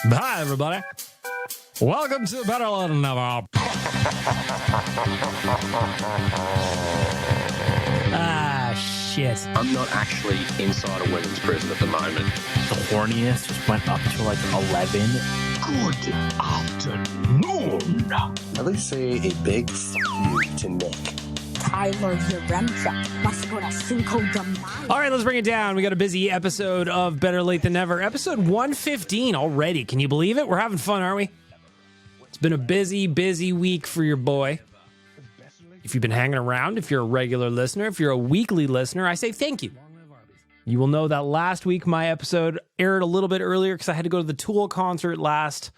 Hi, everybody. Welcome to Better Lait Than Never. Shit. I'm not actually inside a women's prison at the moment. The horniest just went up to like 11. Good afternoon. At least say a big f*** you to Nick. Tyler Yaremchuk must go to Cinco de Mayo. All right, let's bring it down. We got a busy episode of Better Late Than Never. Episode 115 already. Can you believe it? We're having fun, aren't we? It's been a busy week for your boy. If you've been hanging around, if you're a regular listener, if you're a weekly listener, I say thank you. You will know that last week my episode aired a little bit earlier because I had to go to the Tool concert last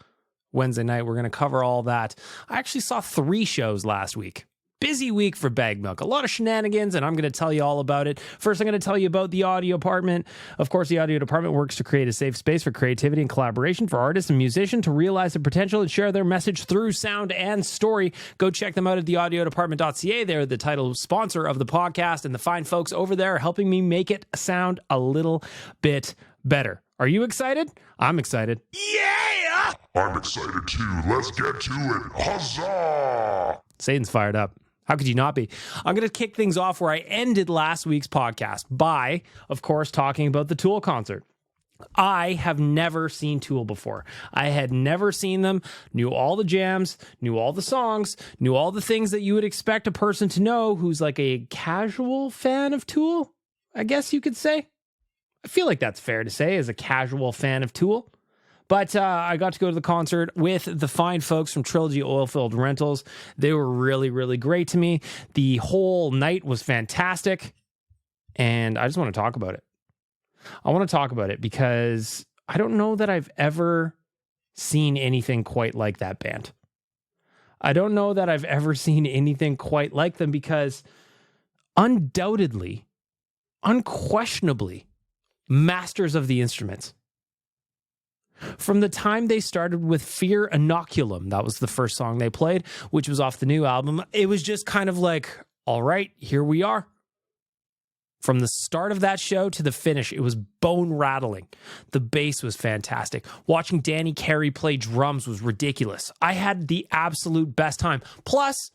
Wednesday night. We're going to cover all that. I actually saw 3 shows last week. Busy week for Bag Milk. A lot of shenanigans, and I'm going to tell you all about it. First, I'm going to tell you about the audio department. Of course, the audio department works to create a safe space for creativity and collaboration for artists and musicians to realize their potential and share their message through sound and story. Go check them out at theaudiodepartment.ca. They're the title sponsor of the podcast, and the fine folks over there are helping me make it sound a little bit better. Are you excited? I'm excited. Yeah! I'm excited too. Let's get to it. Huzzah! Satan's fired up. How could you not be? I'm going to kick things off where I ended last week's podcast by, of course, talking about the Tool concert. I have never seen Tool before. I had never seen them, knew all the jams, knew all the songs, knew all the things that you would expect a person to know who's like a casual fan of Tool, I guess you could say. I feel like that's fair to say as a casual fan of Tool. But I got to go to the concert with the fine folks from Trilogy Oilfield Rentals. They were really great to me. The whole night was fantastic. And I just want to talk about it. I want to talk about it because I don't know that I've ever seen anything quite like that band. I don't know that I've ever seen anything quite like them because undoubtedly, unquestionably, masters of the instruments. From the time they started with Fear Inoculum, that was the first song they played, which was off the new album, it was just kind of like, all right, here we are. From the start of that show to the finish, it was bone rattling. The bass was fantastic. Watching Danny Carey play drums was ridiculous. I had the absolute best time. Plus,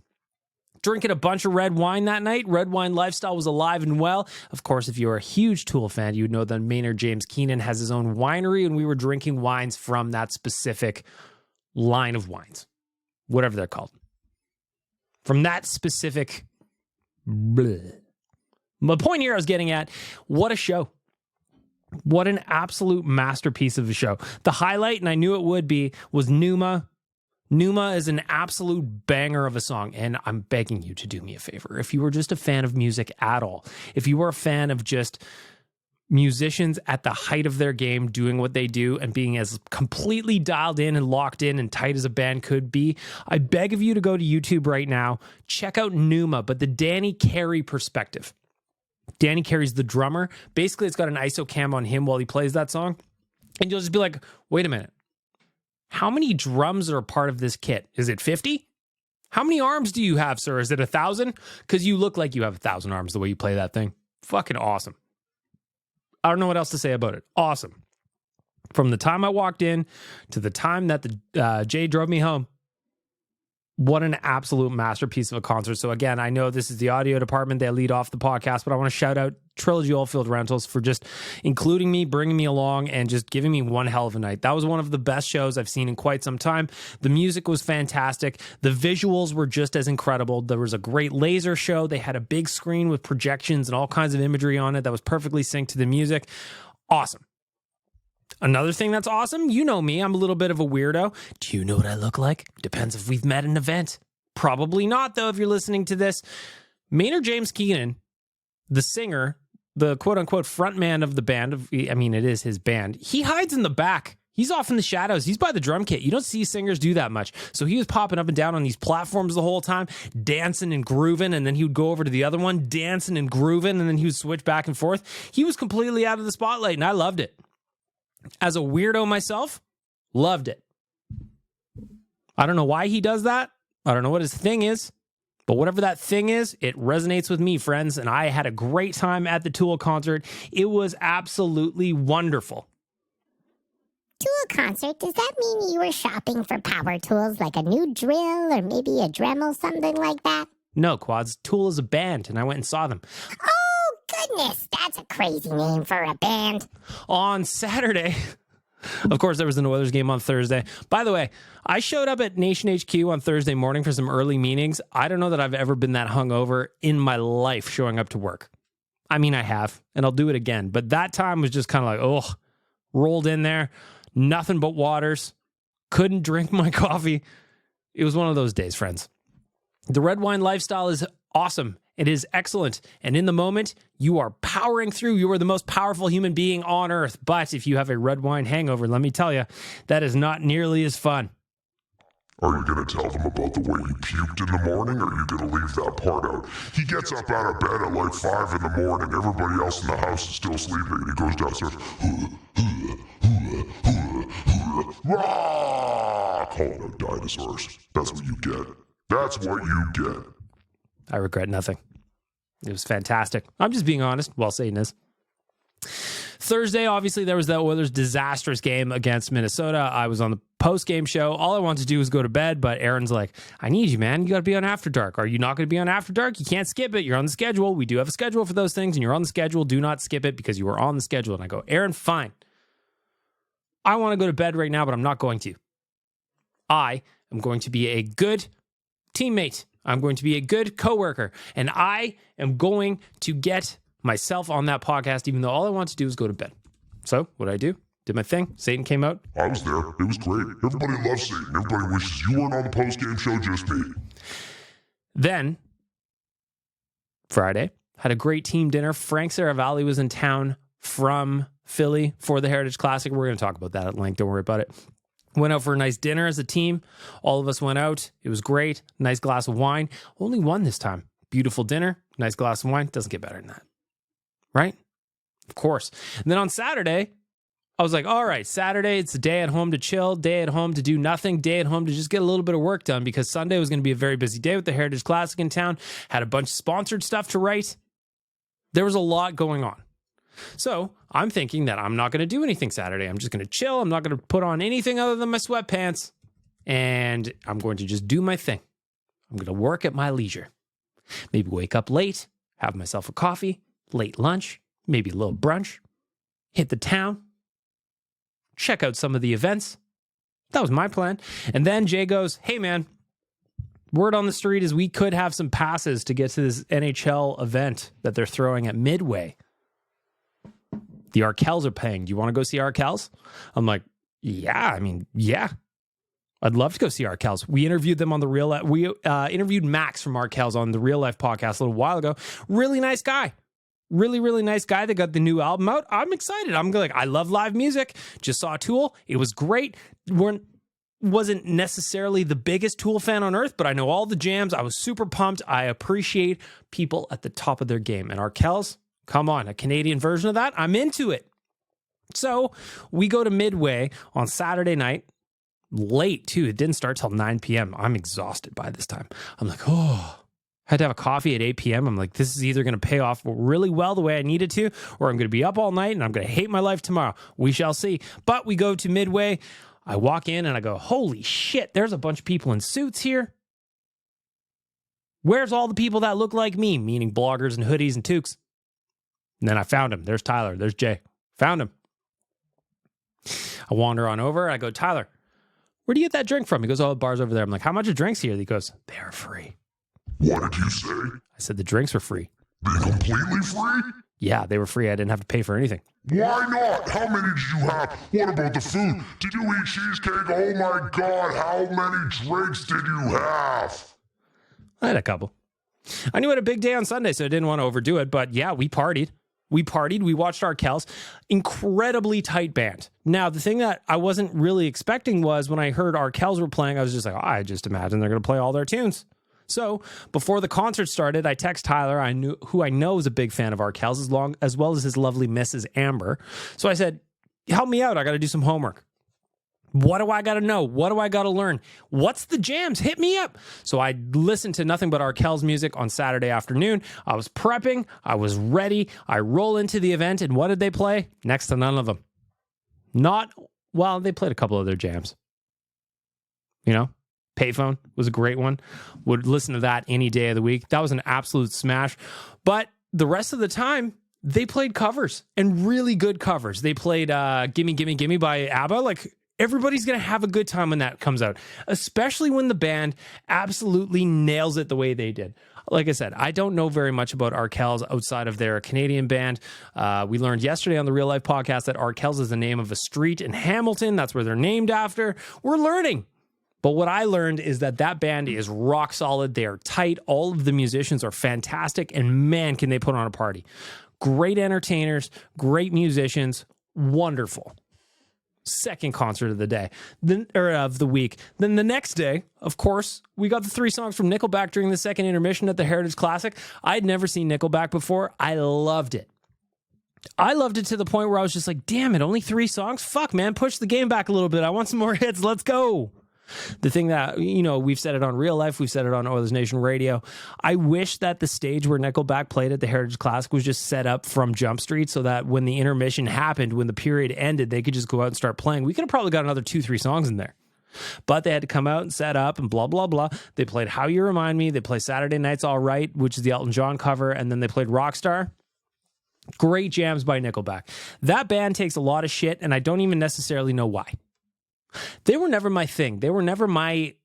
drinking a bunch of red wine that night. Red wine lifestyle was alive and well. Of course, if you're a huge Tool fan, you would know that Maynard James Keenan has his own winery, and we were drinking wines from that specific line of wines, whatever they're called. From that specific... bleh. My point here I was getting at, what a show. What an absolute masterpiece of a show. The highlight, and I knew it would be, was Pneuma. Pneuma is an absolute banger of a song, and I'm begging you to do me a favor. If you were just a fan of music at all, if you were a fan of just musicians at the height of their game doing what they do and being as completely dialed in and locked in and tight as a band could be, I beg of you to go to YouTube right now, check out Pneuma, but the Danny Carey perspective. Danny Carey's the drummer. Basically, it's got an ISO cam on him while he plays that song, and you'll just be like, wait a minute. How many drums are a part of this kit? Is it 50? How many arms do you have, sir? Is it 1,000? Because you look like you have 1,000 arms the way you play that thing. Fucking awesome. I don't know what else to say about it. Awesome. From the time I walked in to the time that the Jay drove me home, what an absolute masterpiece of a concert. So again, I know this is the audio department. They lead off the podcast, but I want to shout out Trilogy Oilfield Rentals for just including me, bringing me along, and just giving me one hell of a night. That was one of the best shows I've seen in quite some time. The music was fantastic. The visuals were just as incredible. There was a great laser show. They had a big screen with projections and all kinds of imagery on it that was perfectly synced to the music. Awesome. Another thing that's awesome, you know me, I'm a little bit of a weirdo. Do you know what I look like? Depends if we've met an event. Probably not, though, if you're listening to this. Maynard James Keenan, the singer, the quote-unquote frontman of the band, it is his band, he hides in the back. He's off in the shadows. He's by the drum kit. You don't see singers do that much. So he was popping up and down on these platforms the whole time, dancing and grooving, and then he would go over to the other one, dancing and grooving, and then he would switch back and forth. He was completely out of the spotlight, and I loved it. As a weirdo myself, loved it. I don't know why he does that. I don't know what his thing is. But whatever that thing is, it resonates with me, friends. And I had a great time at the Tool concert. It was absolutely wonderful. Tool concert, does that mean you were shopping for power tools like a new drill or maybe a Dremel, something like that? No, Quads. Tool is a band, and I went and saw them. Oh, goodness, that's a crazy name for a band. On Saturday, of course, there was an Oilers game on Thursday. By the way, I showed up at Nation HQ on Thursday morning for some early meetings. I don't know that I've ever been that hungover in my life showing up to work. I mean, I have, and I'll do it again. But that time was just kind of like, oh, rolled in there, nothing but waters, couldn't drink my coffee. It was one of those days, friends. The red wine lifestyle is awesome. It is excellent. And in the moment, you are powering through. You are the most powerful human being on earth. But if you have a red wine hangover, let me tell you, that is not nearly as fun. Are you going to tell them about the way you puked in the morning, or are you going to leave that part out? He gets up out of bed at like 5 in the morning. Everybody else in the house is still sleeping, and he goes downstairs. Calling out dinosaurs. That's what you get. That's what you get. I regret nothing. It was fantastic. I'm just being honest. Well, Satan is. Thursday, obviously, there was that Oilers disastrous game against Minnesota. I was on the post-game show. All I wanted to do was go to bed, but Aaron's like, I need you, man. You got to be on After Dark. Are you not going to be on After Dark? You can't skip it. You're on the schedule. We do have a schedule for those things, and you're on the schedule. Do not skip it because you are on the schedule. And I go, Aaron, fine. I want to go to bed right now, but I'm not going to. I am going to be a good teammate. I'm going to be a good coworker, and I am going to get myself on that podcast, even though all I want to do is go to bed. So what did I do? Did my thing. Satan came out. I was there. It was great. Everybody loves Satan. Everybody wishes you weren't on the post-game show, just me. Then, Friday, had a great team dinner. Frank Saravalli was in town from Philly for the Heritage Classic. We're going to talk about that at length. Don't worry about it. Went out for a nice dinner as a team. All of us went out. It was great. Nice glass of wine. Only one this time. Beautiful dinner. Nice glass of wine. Doesn't get better than that. Right? Of course. And then on Saturday, I was like, all right, Saturday, it's a day at home to chill, day at home to do nothing, day at home to just get a little bit of work done, because Sunday was going to be a very busy day with the Heritage Classic in town. Had a bunch of sponsored stuff to write. There was a lot going on. So I'm thinking that I'm not going to do anything Saturday. I'm just going to chill. I'm not going to put on anything other than my sweatpants. And I'm going to just do my thing. I'm going to work at my leisure. Maybe wake up late, have myself a coffee, late lunch, maybe a little brunch, hit the town, check out some of the events. That was my plan. And then Jay goes, hey man, word on the street is we could have some passes to get to this NHL event that they're throwing at Midway. The Arkells are paying. Do you want to go see Arkells? I'm like, yeah. I'd love to go see Arkells. We interviewed them on the Real Life. We interviewed Max from Arkells on the Real Life podcast a little while ago. Really nice guy. Really, really nice guy. They got the new album out. I'm excited. I'm like, I love live music. Just saw Tool. It was great. Wasn't necessarily the biggest Tool fan on earth, but I know all the jams. I was super pumped. I appreciate people at the top of their game. And Arkells, come on, a Canadian version of that. I'm into it. So we go to Midway on Saturday night. Late, too. It didn't start till 9 p.m. I'm exhausted by this time. I'm like, I had to have a coffee at 8 p.m. I'm like, this is either going to pay off really well the way I needed to, or I'm going to be up all night and I'm going to hate my life tomorrow. We shall see. But we go to Midway. I walk in and I go, holy shit, there's a bunch of people in suits here. Where's all the people that look like me? Meaning bloggers and hoodies and toques. And then I found him. There's Tyler. There's Jay. Found him. I wander on over. I go, Tyler, where do you get that drink from? He goes, oh, the bar's over there. I'm like, how much are drinks here? He goes, they are free. What did you say? I said, the drinks were free. They're completely free? Yeah, they were free. I didn't have to pay for anything. Why not? How many did you have? What about the food? Did you eat cheesecake? Oh my God, how many drinks did you have? I had a couple. I knew I had a big day on Sunday, so I didn't want to overdo it. But yeah, we partied. We watched Arkells. Incredibly tight band. Now, the thing that I wasn't really expecting was when I heard Arkells were playing, I was just like, I just imagine they're going to play all their tunes. So before the concert started, I text Tyler, who I know is a big fan of Arkells, as well as his lovely Mrs. Amber. So I said, help me out. I got to do some homework. What do I got to know? What do I got to learn? What's the jams? Hit me up. So I listened to nothing but Arkells music on Saturday afternoon. I was prepping. I was ready. I roll into the event, and what did they play? Next to none of them. Not Well, they played a couple of their jams. You know, Payphone was a great one. Would listen to that any day of the week. That was an absolute smash. But the rest of the time, they played covers and really good covers. They played Gimme, Gimme, Gimme by ABBA. Like, everybody's going to have a good time when that comes out, especially when the band absolutely nails it the way they did. Like I said, I don't know very much about Arkells outside of their Canadian band. We learned yesterday on the Real Life podcast that Arkells is the name of a street in Hamilton. That's where they're named after. We're learning. But what I learned is that band is rock solid. They are tight. All of the musicians are fantastic. And man, can they put on a party. Great entertainers, great musicians, wonderful. Second concert of the day, of the week. Then the next day, of course, we got the 3 songs from Nickelback during the second intermission at the Heritage Classic. I'd never seen Nickelback before. I loved it. I loved it to the point where I was just like, damn it, only 3 songs? Fuck, man, push the game back a little bit. I want some more hits. Let's go. The thing that, you know, we've said it on Real Life, we've said it on Oilers Nation Radio. I wish that the stage where Nickelback played at the Heritage Classic was just set up from Jump Street so that when the intermission happened, when the period ended, they could just go out and start playing. We could have probably got another 2-3 songs in there. But they had to come out and set up and blah, blah, blah. They played How You Remind Me. They played Saturday Night's All Right, which is the Elton John cover. And then they played Rockstar. Great jams by Nickelback. That band takes a lot of shit, and I don't even necessarily know why. They were never my thing. They were never my,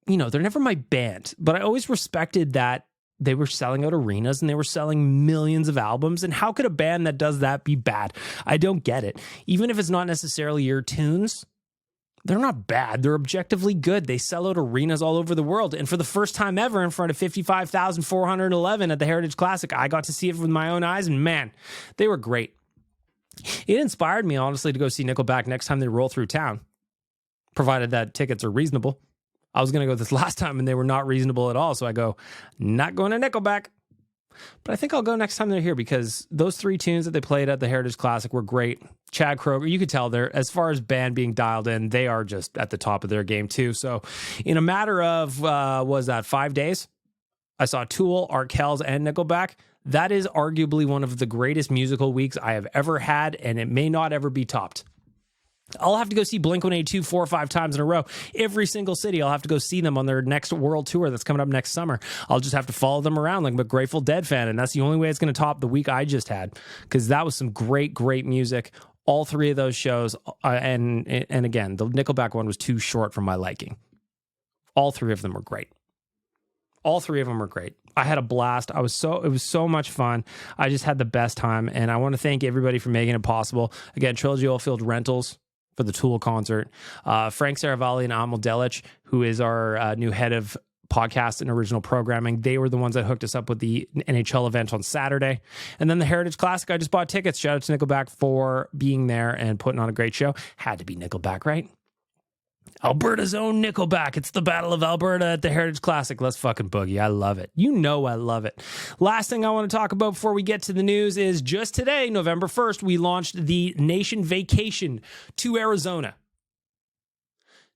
they're never my band. But I always respected that they were selling out arenas and they were selling millions of albums. And how could a band that does that be bad? I don't get it. Even if it's not necessarily your tunes, they're not bad. They're objectively good. They sell out arenas all over the world. And for the first time ever in front of 55,411 at the Heritage Classic, I got to see it with my own eyes. And man, they were great. It inspired me, honestly, to go see Nickelback next time they roll through town, provided that tickets are reasonable. I was going to go this last time and they were not reasonable at all. So I go, not going to Nickelback. But I think I'll go next time they're here because those 3 tunes that they played at the Heritage Classic were great. Chad Kroeger, you could tell they're, as far as band being dialed in, they are just at the top of their game too. So in a matter of, 5 days, I saw Tool, Arkells, and Nickelback. That is arguably one of the greatest musical weeks I have ever had, and it may not ever be topped. I'll have to go see Blink-182 4 or 5 times in a row. Every single city, I'll have to go see them on their next world tour that's coming up next summer. I'll just have to follow them around like I'm a Grateful Dead fan, and that's the only way it's going to top the week I just had, because that was some great, great music. All 3 of those shows, and again, the Nickelback one was too short for my liking. All 3 of them were great. All 3 of them were great. I had a blast. It was so much fun. I just had the best time, and I want to thank everybody for making it possible. Again, Trilogy Oilfield Rentals for the Tool concert. Frank Saravalli and Amal Delic, who is our new head of podcast and original programming, they were the ones that hooked us up with the NHL event on Saturday. And then the Heritage Classic, I just bought tickets. Shout out to Nickelback for being there and putting on a great show. Had to be Nickelback, right? Alberta's own Nickelback. It's the Battle of Alberta at the Heritage Classic. Let's fucking boogie. I love it. You know I love it. Last thing I want to talk about before we get to the news is just today, November 1st, we launched the Nation Vacation to Arizona.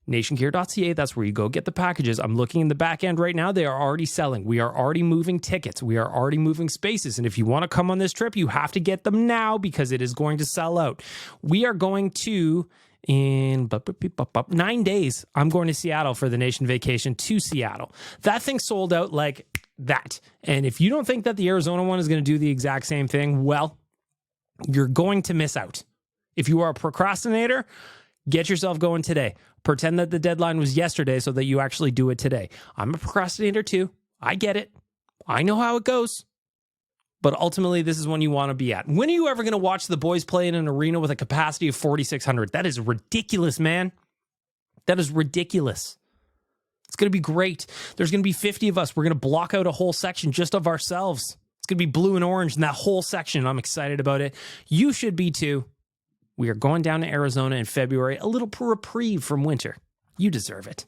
NationGear.ca, that's where you go get the packages. I'm looking in the back end right now. They are already selling. We are already moving tickets. We are already moving spaces. And if you want to come on this trip, you have to get them now because it is going to sell out. We are going to... in 9 days, I'm going to Seattle for the Nation Vacation to Seattle. That thing sold out like that. And if you don't think that the Arizona one is going to do the exact same thing, well, you're going to miss out. If you are a procrastinator, get yourself going today. Pretend that the deadline was yesterday so that you actually do it today. I'm a procrastinator too. I get it. I know how it goes. But ultimately, this is when you want to be at. When are you ever going to watch the boys play in an arena with a capacity of 4,600? That is ridiculous, man. That is ridiculous. It's going to be great. There's going to be 50 of us. We're going to block out a whole section just of ourselves. It's going to be blue and orange in that whole section. I'm excited about it. You should be too. We are going down to Arizona in February. A little reprieve from winter. You deserve it.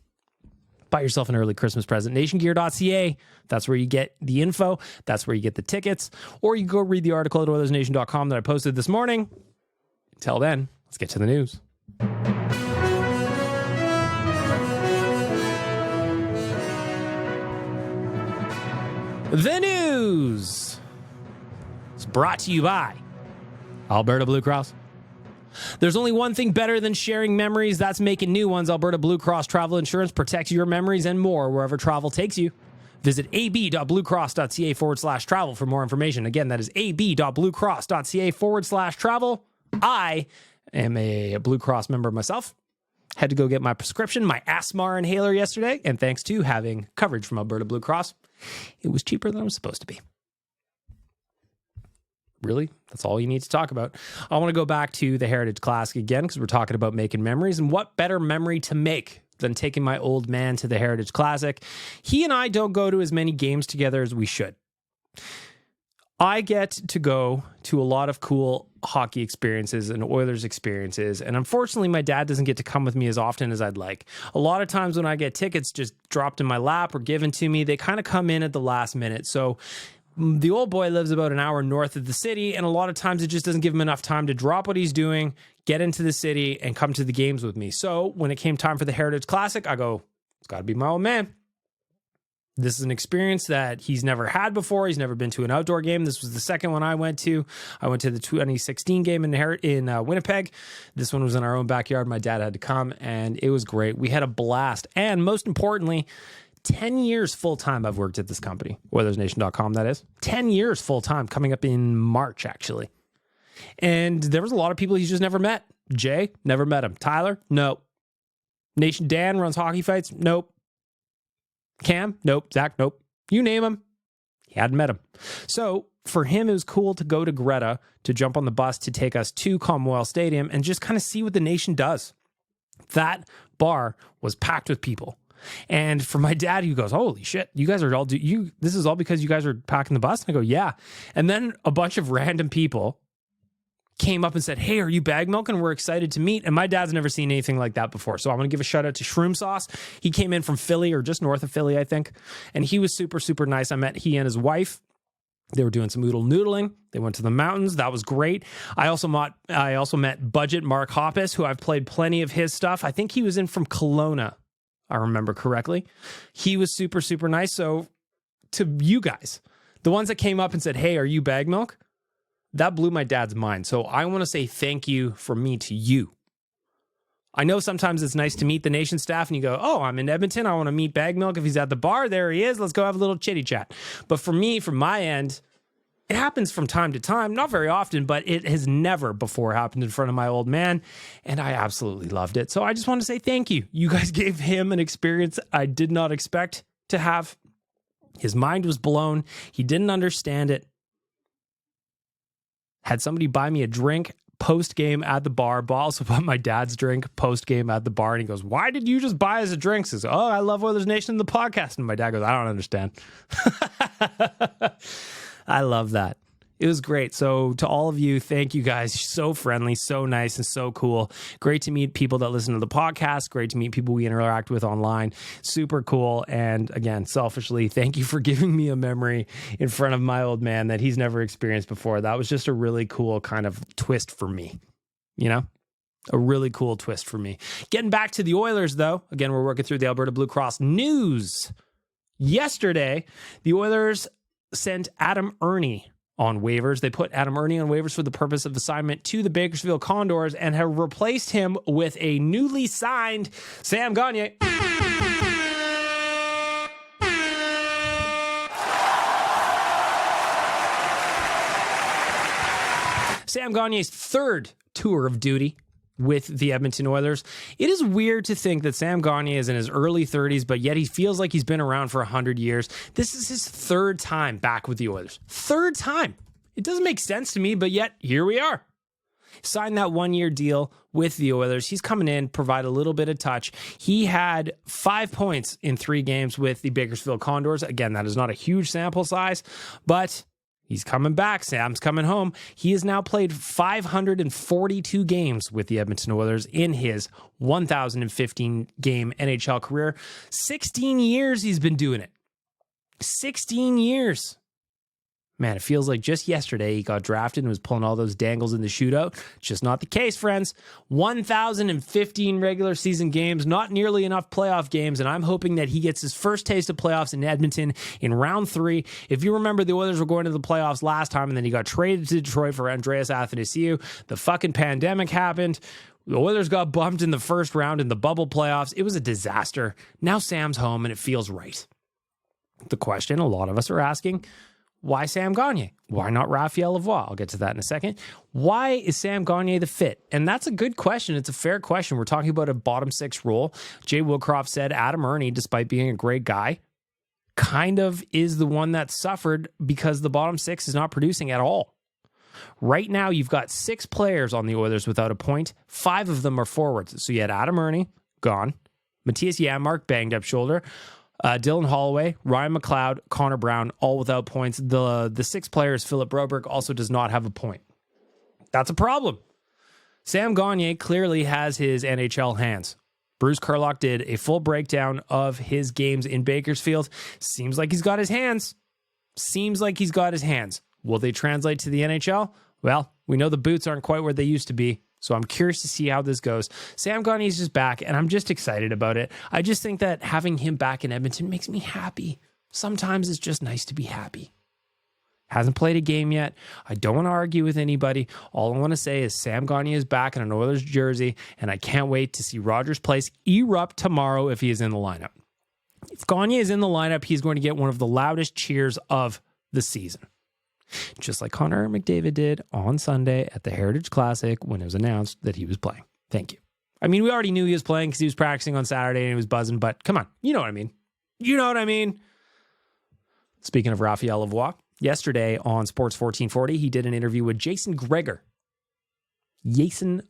Buy yourself an early Christmas present. NationGear.ca. That's where you get the info. That's where you get the tickets. Or you can go read the article at OilersNation.com that I posted this morning. Until then, let's get to the news. The news is brought to you by Alberta Blue Cross. There's only one thing better than sharing memories. That's making new ones. Alberta Blue Cross Travel Insurance protects your memories and more wherever travel takes you. Visit ab.bluecross.ca/travel for more information. Again, that is ab.bluecross.ca/travel. I am a Blue Cross member myself. Had to go get my prescription, my asthma inhaler yesterday, and thanks to having coverage from Alberta Blue Cross, it was cheaper than it was supposed to be. Really? That's all you need to talk about. I want to go back to the Heritage Classic again because we're talking about making memories, and what better memory to make than taking my old man to the Heritage Classic. He and I don't go to as many games together as we should. I get to go to a lot of cool hockey experiences and Oilers experiences, and unfortunately my dad doesn't get to come with me as often as I'd like. A lot of times when I get tickets just dropped in my lap or given to me, they kind of come in at the last minute. So the old boy lives about an hour north of the city, and a lot of times it just doesn't give him enough time to drop what he's doing, get into the city, and come to the games with me. So when it came time for the Heritage Classic, I go, it's got to be my old man. This is an experience that he's never had before. He's never been to an outdoor game. This was the second one I went to. I went to the 2016 game in Winnipeg. This one was in our own backyard. My dad had to come, and it was great. We had a blast. And most importantly, 10 years full-time I've worked at this company, OilersNation.com, that is. 10 years full-time, coming up in March, actually. And there was a lot of people he's just never met. Jay, never met him. Tyler, no. Nation Dan runs hockey fights, nope. Cam, nope. Zach, nope. You name him, he hadn't met him. So for him, it was cool to go to Greta, to jump on the bus to take us to Commonwealth Stadium and just kind of see what the nation does. That bar was packed with people. And for my dad, he goes, holy shit, you guys are all, this is all because you guys are packing the bus? And I go, yeah. And then a bunch of random people came up and said, hey, are you Bag Milk? And we're excited to meet. And my dad's never seen anything like that before. So I'm going to give a shout out to Shroom Sauce. He came in from Philly, or just north of Philly, I think. And he was super, super nice. I met he and his wife. They were doing some noodling. They went to the mountains. That was great. I also met Budget Mark Hoppus, who I've played plenty of his stuff. I think he was in from Kelowna, I remember correctly. He was super, super nice. So to you guys, the ones that came up and said, hey, are you Bag Milk? That blew my dad's mind. So I want to say thank you from me to you. I know sometimes it's nice to meet the nation staff and you go, oh, I'm in Edmonton. I want to meet Bag Milk. If he's at the bar, there he is. Let's go have a little chitty chat. But for me, from my end, it happens from time to time, not very often, but it has never before happened in front of my old man. And I absolutely loved it. So I just want to say thank you. You guys gave him an experience I did not expect to have. His mind was blown. He didn't understand it. Had somebody buy me a drink post-game at the bar. Also bought my dad's drink post-game at the bar. And he goes, why did you just buy us a drink? He says, oh, I love Oilers Nation, the podcast. And my dad goes, I don't understand. I love that. It was great. So to all of you, thank you guys. So friendly, so nice, and so cool. Great to meet people that listen to the podcast. Great to meet people we interact with online. Super cool. And again, selfishly, thank you for giving me a memory in front of my old man that he's never experienced before. That was just a really cool kind of twist for me, you know? A really cool twist for me. Getting back to the Oilers, though. Again, we're working through the Alberta Blue Cross news. Yesterday, the Oilers sent Adam Ernie on waivers. They put Adam Ernie on waivers for the purpose of assignment to the Bakersfield Condors and have replaced him with a newly signed Sam Gagner. Sam Gagner's third tour of duty with the Edmonton Oilers. It is weird to think that Sam Gagner is in his early 30s, but yet he feels like he's been around for 100 years. This is his third time back with the Oilers. Third time. It doesn't make sense to me, but yet here we are. Signed that 1-year deal with the Oilers. He's coming in, provide a little bit of touch. He had 5 points in 3 games with the Bakersfield Condors. Again, that is not a huge sample size, but he's coming back. Sam's coming home. He has now played 542 games with the Edmonton Oilers in his 1,015-game NHL career. 16 years he's been doing it. 16 years. Man, it feels like just yesterday he got drafted and was pulling all those dangles in the shootout. It's just not the case, friends. 1,015 regular season games, not nearly enough playoff games, and I'm hoping that he gets his first taste of playoffs in Edmonton in round 3. If you remember, the Oilers were going to the playoffs last time, and then he got traded to Detroit for Andreas Athanasiou. The fucking pandemic happened. The Oilers got bumped in the first round in the bubble playoffs. It was a disaster. Now Sam's home, and it feels right. The question a lot of us are asking, why Sam Gagner? Why not Raphael Lavoie? I'll get to that in a second. Why is Sam Gagner the fit? And that's a good question. It's a fair question. We're talking about a bottom 6 role. Jay Woodcroft said Adam Ernie, despite being a great guy, kind of is the one that suffered because the bottom 6 is not producing at all. Right now, you've got 6 players on the Oilers without a point. 5 of them are forwards. So you had Adam Ernie, gone. Matthias Janmark, banged up shoulder. Dylan Holloway, Ryan McLeod, Connor Brown, all without points. The 6 players, Philip Broberg, also does not have a point. That's a problem. Sam Gagner clearly has his NHL hands. Bruce Kurlock did a full breakdown of his games in Bakersfield. Seems like he's got his hands. Will they translate to the NHL? Well, we know the boots aren't quite where they used to be. So I'm curious to see how this goes. Sam Gagner is just back, and I'm just excited about it. I just think that having him back in Edmonton makes me happy. Sometimes it's just nice to be happy. Hasn't played a game yet. I don't want to argue with anybody. All I want to say is Sam Gagner is back in an Oilers jersey, and I can't wait to see Rogers Place erupt tomorrow if he is in the lineup. If Gagner is in the lineup, he's going to get one of the loudest cheers of the season. Just like Connor McDavid did on Sunday at the Heritage Classic when it was announced that he was playing. Thank you. I mean, we already knew he was playing because he was practicing on Saturday and he was buzzing, but come on. You know what I mean. Speaking of Raphael Lavoie, yesterday on Sports 1440, he did an interview with Jason Gregor. And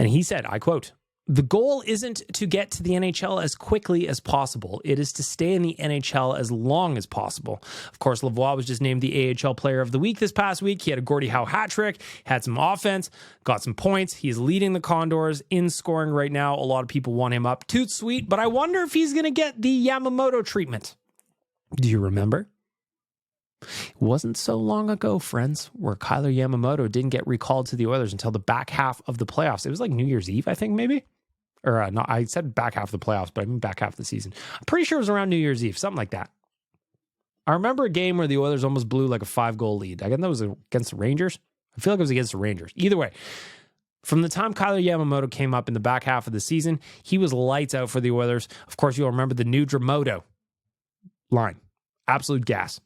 he said, I quote, "The goal isn't to get to the NHL as quickly as possible. It is to stay in the NHL as long as possible." Of course, Lavoie was just named the AHL Player of the Week this past week. He had a Gordie Howe hat trick, had some offense, got some points. He's leading the Condors in scoring right now. A lot of people want him up. Toot sweet, but I wonder if he's going to get the Yamamoto treatment. Do you remember? It wasn't so long ago, friends, where Kyler Yamamoto didn't get recalled to the Oilers until the back half of the playoffs. It was like New Year's Eve, I think, maybe? Or no, I said back half of the playoffs, but I mean back half of the season. I'm pretty sure it was around New Year's Eve, something like that. I remember a game where the Oilers almost blew like a 5-goal lead. I guess that was against the Rangers. I feel like it was against the Rangers. Either way, from the time Kyler Yamamoto came up in the back half of the season, he was lights out for the Oilers. Of course, you'll remember the new Dramoto line. Absolute gas.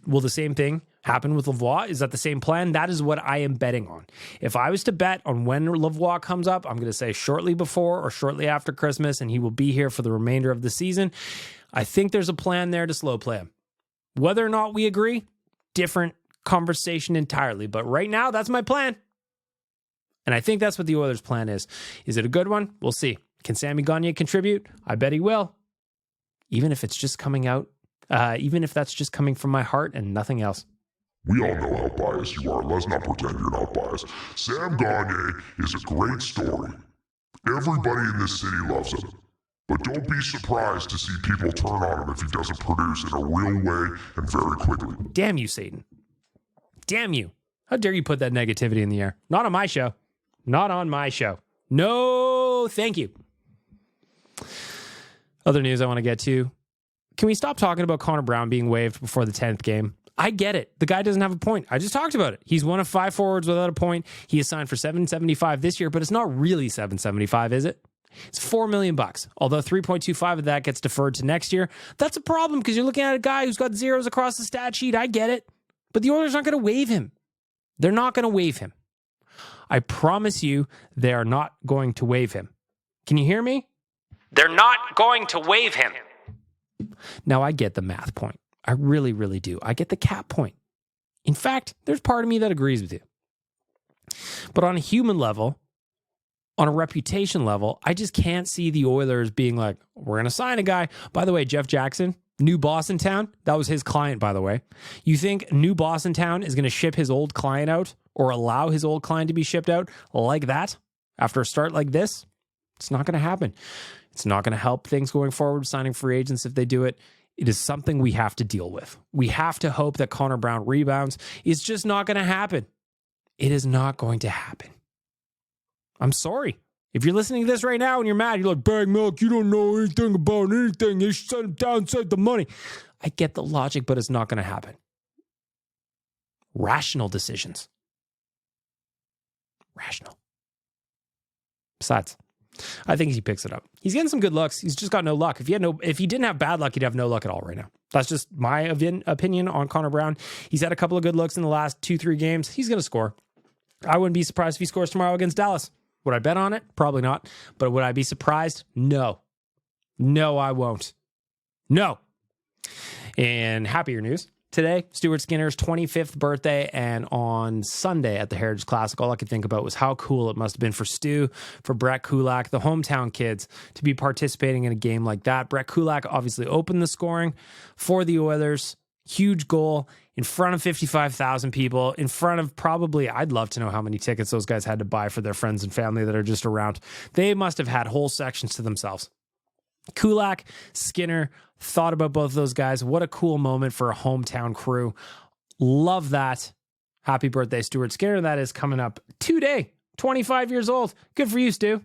Will the same thing happen with Lavoie? Is that the same plan? That is what I am betting on. If I was to bet on when Lavoie comes up, I'm going to say shortly before or shortly after Christmas, and he will be here for the remainder of the season. I think there's a plan there to slow play him. Whether or not we agree, different conversation entirely. But right now, that's my plan. And I think that's what the Oilers' plan is. Is it a good one? We'll see. Can Sammy Gagner contribute? I bet he will. Even if it's just coming out. Even if that's just coming from my heart and nothing else. We all know how biased you are. Let's not pretend you're not biased. Sam Gagner is a great story. Everybody in this city loves him. But don't be surprised to see people turn on him if he doesn't produce in a real way and very quickly. Damn you, Satan. Damn you. How dare you put that negativity in the air? Not on my show. Not on my show. No, thank you. Other news I want to get to. Can we stop talking about Connor Brown being waived before the 10th game? I get it. The guy doesn't have a point. I just talked about it. He's one of 5 forwards without a point. He is signed for $775 this year, but it's not really $775, is it? It's $4 million. Although 3.25 of that gets deferred to next year. That's a problem because you're looking at a guy who's got zeros across the stat sheet. I get it. But the Oilers aren't going to waive him. They're not going to waive him. I promise you they are not going to waive him. Can you hear me? They're not going to waive him. Now, I get the math point. I really, really do. I get the cap point. In fact, there's part of me that agrees with you. But on a human level, on a reputation level, I just can't see the Oilers being like, we're going to sign a guy. By the way, Jeff Jackson, new boss in town. That was his client, by the way. You think new boss in town is going to ship his old client out or allow his old client to be shipped out like that after a start like this? It's not going to happen. It's not going to help things going forward, signing free agents if they do it. It is something we have to deal with. We have to hope that Connor Brown rebounds. It's just not going to happen. It is not going to happen. I'm sorry. If you're listening to this right now and you're mad, you're like, Bag Milk, you don't know anything about anything. You should send him down and save the money. I get the logic, but it's not going to happen. Rational decisions. Rational. Besides, I think he picks it up. He's getting some good looks. He's just got no luck. If he didn't have bad luck, he'd have no luck at all right now. That's just my opinion on Connor Brown. He's had a couple of good looks in the last 2-3 games. He's going to score. I wouldn't be surprised if he scores tomorrow against Dallas. Would I bet on it? Probably not. But would I be surprised? No. No, I won't. No. And happier news. Today, Stuart Skinner's 25th birthday, and on Sunday at the Heritage Classic, all I could think about was how cool it must have been for Stu, for Brett Kulak, the hometown kids, to be participating in a game like that. Brett Kulak obviously opened the scoring for the Oilers. Huge goal in front of 55,000 people, in front of probably, I'd love to know how many tickets those guys had to buy for their friends and family that are just around. They must have had whole sections to themselves. Kulak, Skinner, thought about both of those guys. What a cool moment for a hometown crew. Love that. Happy birthday, Stuart Skinner. That is coming up today. 25 years old. Good for you, Stu.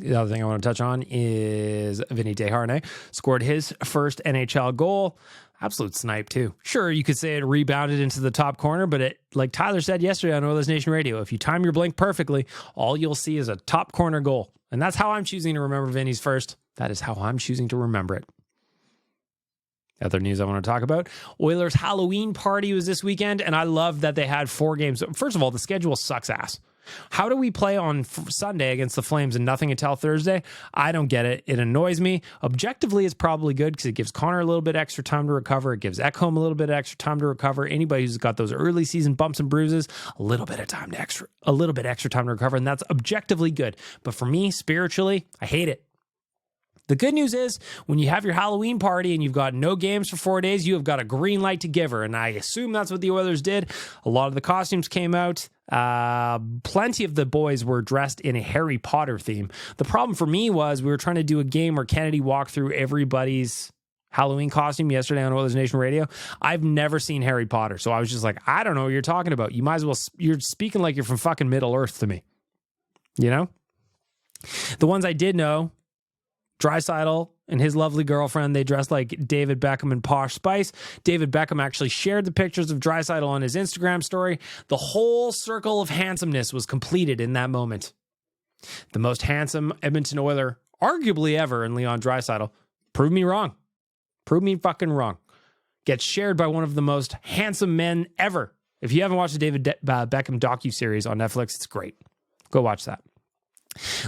The other thing I want to touch on is Vinny Desharnais scored his first NHL goal. Absolute snipe, too. Sure, you could say it rebounded into the top corner, but it, like Tyler said yesterday on Oilers Nation Radio, if you time your blink perfectly, all you'll see is a top corner goal. And that's how I'm choosing to remember Vinny's first. That is how I'm choosing to remember it. Other news I want to talk about. Oilers Halloween party was this weekend, and I love that they had 4 games. First of all, the schedule sucks ass. How do we play on Sunday against the Flames and nothing until Thursday? I don't get it. It annoys me. Objectively, it's probably good because it gives Connor a little bit extra time to recover. It gives Ekholm a little bit extra time to recover. Anybody who's got those early season bumps and bruises, a little bit extra time to recover, and that's objectively good. But for me, spiritually, I hate it. The good news is when you have your Halloween party and you've got no games for 4 days, you have got a green light to give her. And I assume that's what the Oilers did. A lot of the costumes came out. Plenty of the boys were dressed in a Harry Potter theme. The problem for me was we were trying to do a game where Kennedy walked through everybody's Halloween costume yesterday on Oilers Nation Radio. I've never seen Harry Potter. So I was just like, I don't know what you're talking about. You might as well, you're speaking like you're from fucking Middle Earth to me. You know? The ones I did know, Draisaitl and his lovely girlfriend, they dressed like David Beckham and Posh Spice. David Beckham actually shared the pictures of Draisaitl on his Instagram story. The whole circle of handsomeness was completed in that moment. The most handsome Edmonton Oiler, arguably ever, in Leon Draisaitl. Prove me wrong. Prove me fucking wrong. Gets shared by one of the most handsome men ever. If you haven't watched the David Beckham docuseries on Netflix, it's great. Go watch that.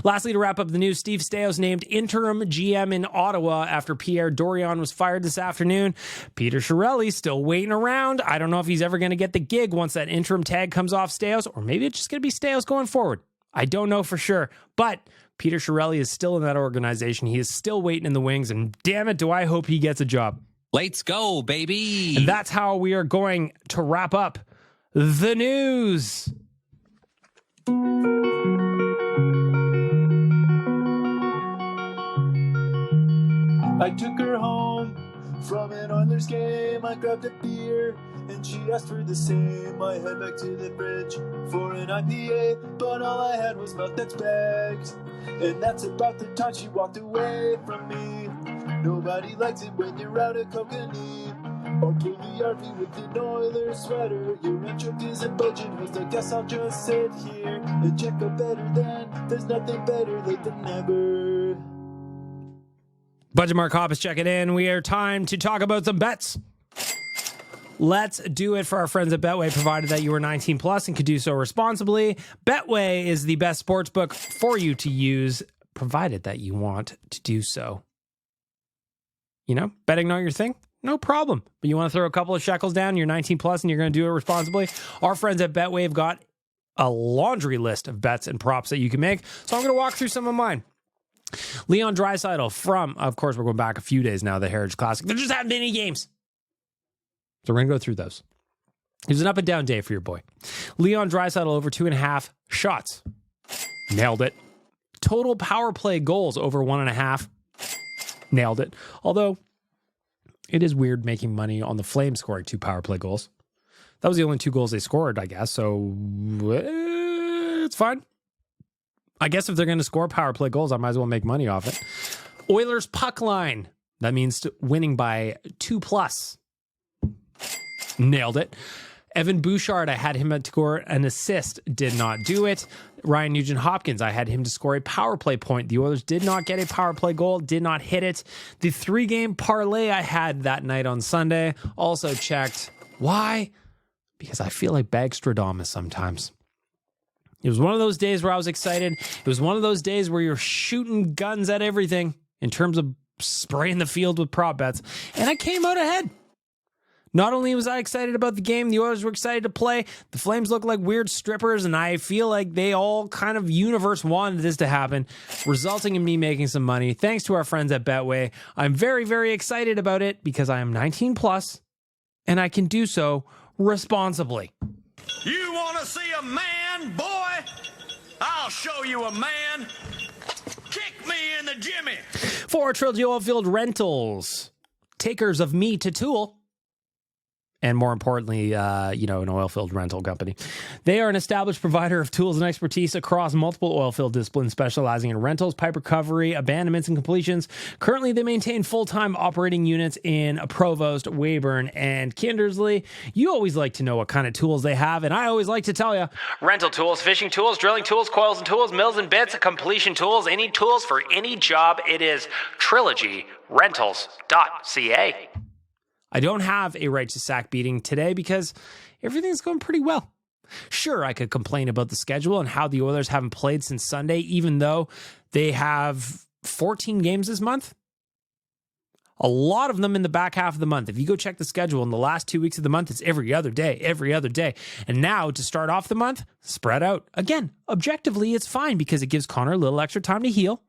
Lastly, to wrap up the news, Steve Staios named interim GM in Ottawa after Pierre Dorion was fired this afternoon. Peter Chiarelli still waiting around. I don't know if he's ever going to get the gig once that interim tag comes off Staios, or maybe it's just going to be Staios going forward. I don't know for sure, but Peter Chiarelli is still in that organization. He is still waiting in the wings, and damn it, do I hope he gets a job. Let's go, baby. And that's how we are going to wrap up the news. I took her home from an Oilers game. I grabbed a beer and she asked for the same. I head back to the fridge for an IPA, but all I had was milk that's bagged. And that's about the time she walked away from me. Nobody likes it when you're out of Kokanee. Or pull the RV with an Oilers sweater. Your intro isn't budging, host. I guess I'll just sit here and check out Better Than. There's nothing better late than never. Budget Mark Hoppus checking in. We are time to talk about some bets. Let's do it for our friends at Betway, provided that you are 19 plus and could do so responsibly. Betway is the best sports book for you to use, provided that you want to do so. You know, betting not your thing? No problem. But you want to throw a couple of shekels down, you're 19 plus and you're going to do it responsibly? Our friends at Betway have got a laundry list of bets and props that you can make. So I'm going to walk through some of mine. Leon Draisaitl from, of course, we're going back a few days now, the Heritage Classic. There just haven't been any games. So we're going to go through those. It was an up and down day for your boy. Leon Draisaitl over 2.5 shots. Nailed it. Total power play goals over 1.5. Nailed it. Although, it is weird making money on the Flames scoring 2 power play goals. That was the only 2 goals they scored, I guess. So, it's fine. I guess if they're going to score power play goals, I might as well make money off it. Oilers puck line. That means winning by 2+. Nailed it. Evan Bouchard, I had him to score an assist, did not do it. Ryan Nugent-Hopkins, I had him to score a power play point. The Oilers did not get a power play goal, did not hit it. The 3-game parlay I had that night on Sunday also checked. Why? Because I feel like Bagstradamus sometimes. It was one of those days where I was excited. It was one of those days where you're shooting guns at everything in terms of spraying the field with prop bets, and I came out ahead. Not only was I excited about the game, the Oilers were excited to play. The Flames look like weird strippers, and I feel like they all kind of universe wanted this to happen, resulting in me making some money. Thanks to our friends at Betway. I'm very, very excited about it because I am 19 plus, and I can do so responsibly. You want to see a man, boy? I'll show you a man. Kick me in the jimmy. For Trilogy Oilfield Rentals, takers of me to tool, and more importantly, an oil field rental company. They are an established provider of tools and expertise across multiple oil field disciplines, specializing in rentals, pipe recovery, abandonments, and completions. Currently, they maintain full-time operating units in Provost, Weyburn, and Kindersley. You always like to know what kind of tools they have, and I always like to tell you, rental tools, fishing tools, drilling tools, coils and tools, mills and bits, completion tools, any tools for any job. It is TrilogyRentals.ca. I don't have a righteous sack beating today because everything's going pretty well. Sure, I could complain about the schedule and how the Oilers haven't played since Sunday, even though they have 14 games this month. A lot of them in the back half of the month. If you go check the schedule in the last 2 weeks of the month, it's every other day. And now to start off the month, spread out. Again, objectively, it's fine because it gives Connor a little extra time to heal.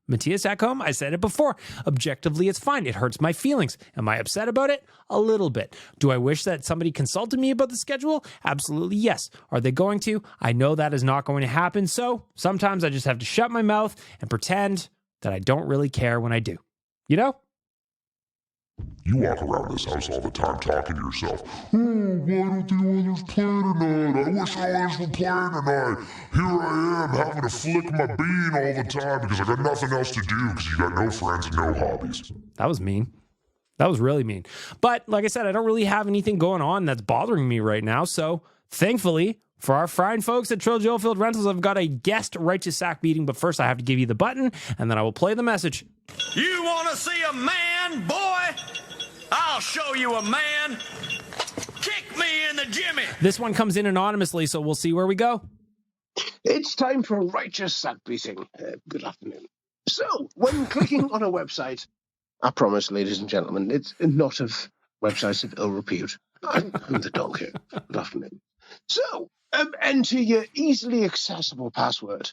Matthias Ekholm, I said it before. Objectively, it's fine. It hurts my feelings. Am I upset about it? A little bit. Do I wish that somebody consulted me about the schedule? Absolutely, yes. Are they going to? I know that is not going to happen. So sometimes I just have to shut my mouth and pretend that I don't really care when I do. You know? You walk around this house all the time talking to yourself. Oh, why don't the Oilers play tonight? I wish the Oilers would play tonight. Here I am having to flick my bean all the time because I got nothing else to do because you got no friends and no hobbies. That was mean. That was really mean. But like I said, I don't really have anything going on that's bothering me right now. So thankfully, for our fine folks at Trilogy Oilfield Rentals, I've got a guest righteous sack beating. But first, I have to give you the button, and then I will play the message. You want to see a man, boy? I'll show you a man. Kick me in the jimmy. This one comes in anonymously, so we'll see where we go. It's time for righteous sack beating. Good afternoon. So, when clicking on a website, I promise, ladies and gentlemen, it's not of websites of ill repute. I'm the dog here. Good afternoon. So, enter your easily accessible password.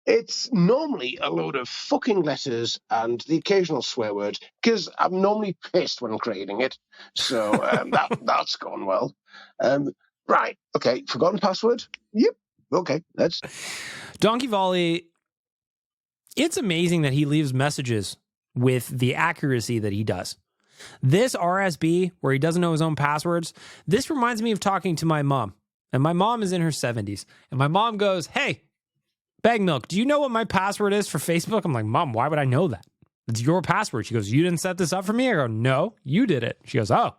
It's normally a load of fucking letters and the occasional swear word, because I'm normally pissed when creating it. So that's gone well. Right, okay, forgotten password? Yep, okay, let's... Donkey Volley, it's amazing that he leaves messages with the accuracy that he does. This RSB, where he doesn't know his own passwords, this reminds me of talking to my mom. And my mom is in her 70s. And my mom goes, hey, Bag Milk, do you know what my password is for Facebook? I'm like, Mom, why would I know that? It's your password. She goes, you didn't set this up for me? I go, no, you did it. She goes, oh,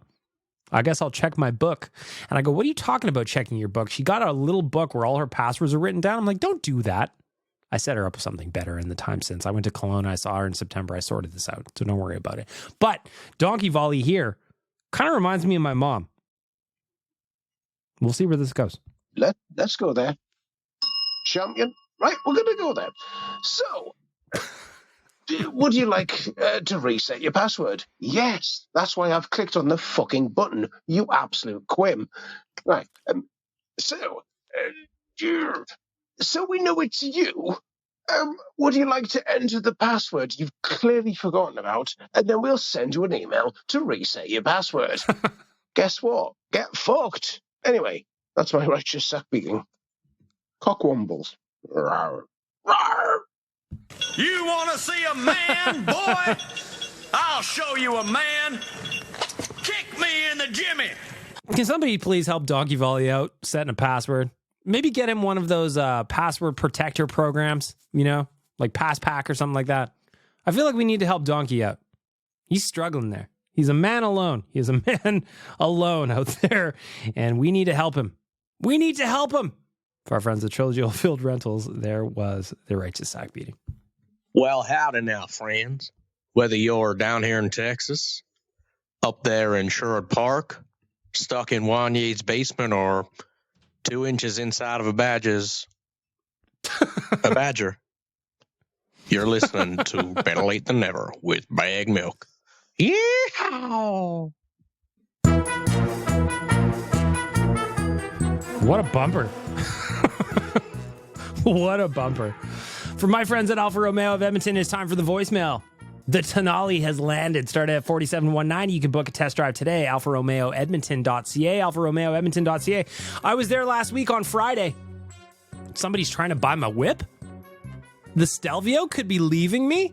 I guess I'll check my book. And I go, what are you talking about checking your book? She got a little book where all her passwords are written down. I'm like, don't do that. I set her up with something better in the time since. I went to Kelowna. I saw her in September. I sorted this out, so don't worry about it. But Donkey Volley here kind of reminds me of my mom. We'll see where this goes. Let's go there. Champion. Right, we're going to go there. So, would you like to reset your password? Yes, that's why I've clicked on the fucking button, you absolute quim. Right, so we know it's you. Would you like to enter the password you've clearly forgotten about, and then we'll send you an email to reset your password. Guess what? Get fucked. Anyway, that's my righteous sack beating. Cockwombles. Rawr! You want to see a man, boy? I'll show you a man. Kick me in the jimmy. Can somebody please help Donkey Volley out setting a password? Maybe get him one of those password protector programs, you know, like PassPack or something like that. I feel like we need to help Donkey out. He's struggling there. He's a man alone. He is a man alone out there, and we need to help him. We need to help him. For our friends at Trilogy Field Rentals, there was the righteous sack beating. Well, howdy now, friends. Whether you're down here in Texas, up there in Sherwood Park, stuck in Wanye's basement, or 2 inches inside of a badger, you're listening to Better Lait Than Never with Bag Milk. Yeehaw! What a bumper. What a bumper. For my friends at Alfa Romeo of Edmonton, it's time for the voicemail. The Tonale has landed. Started at $47,190. You can book a test drive today. AlfaRomeoEdmonton.ca. AlfaRomeoEdmonton.ca. I was there last week on Friday. Somebody's trying to buy my whip? The Stelvio could be leaving me?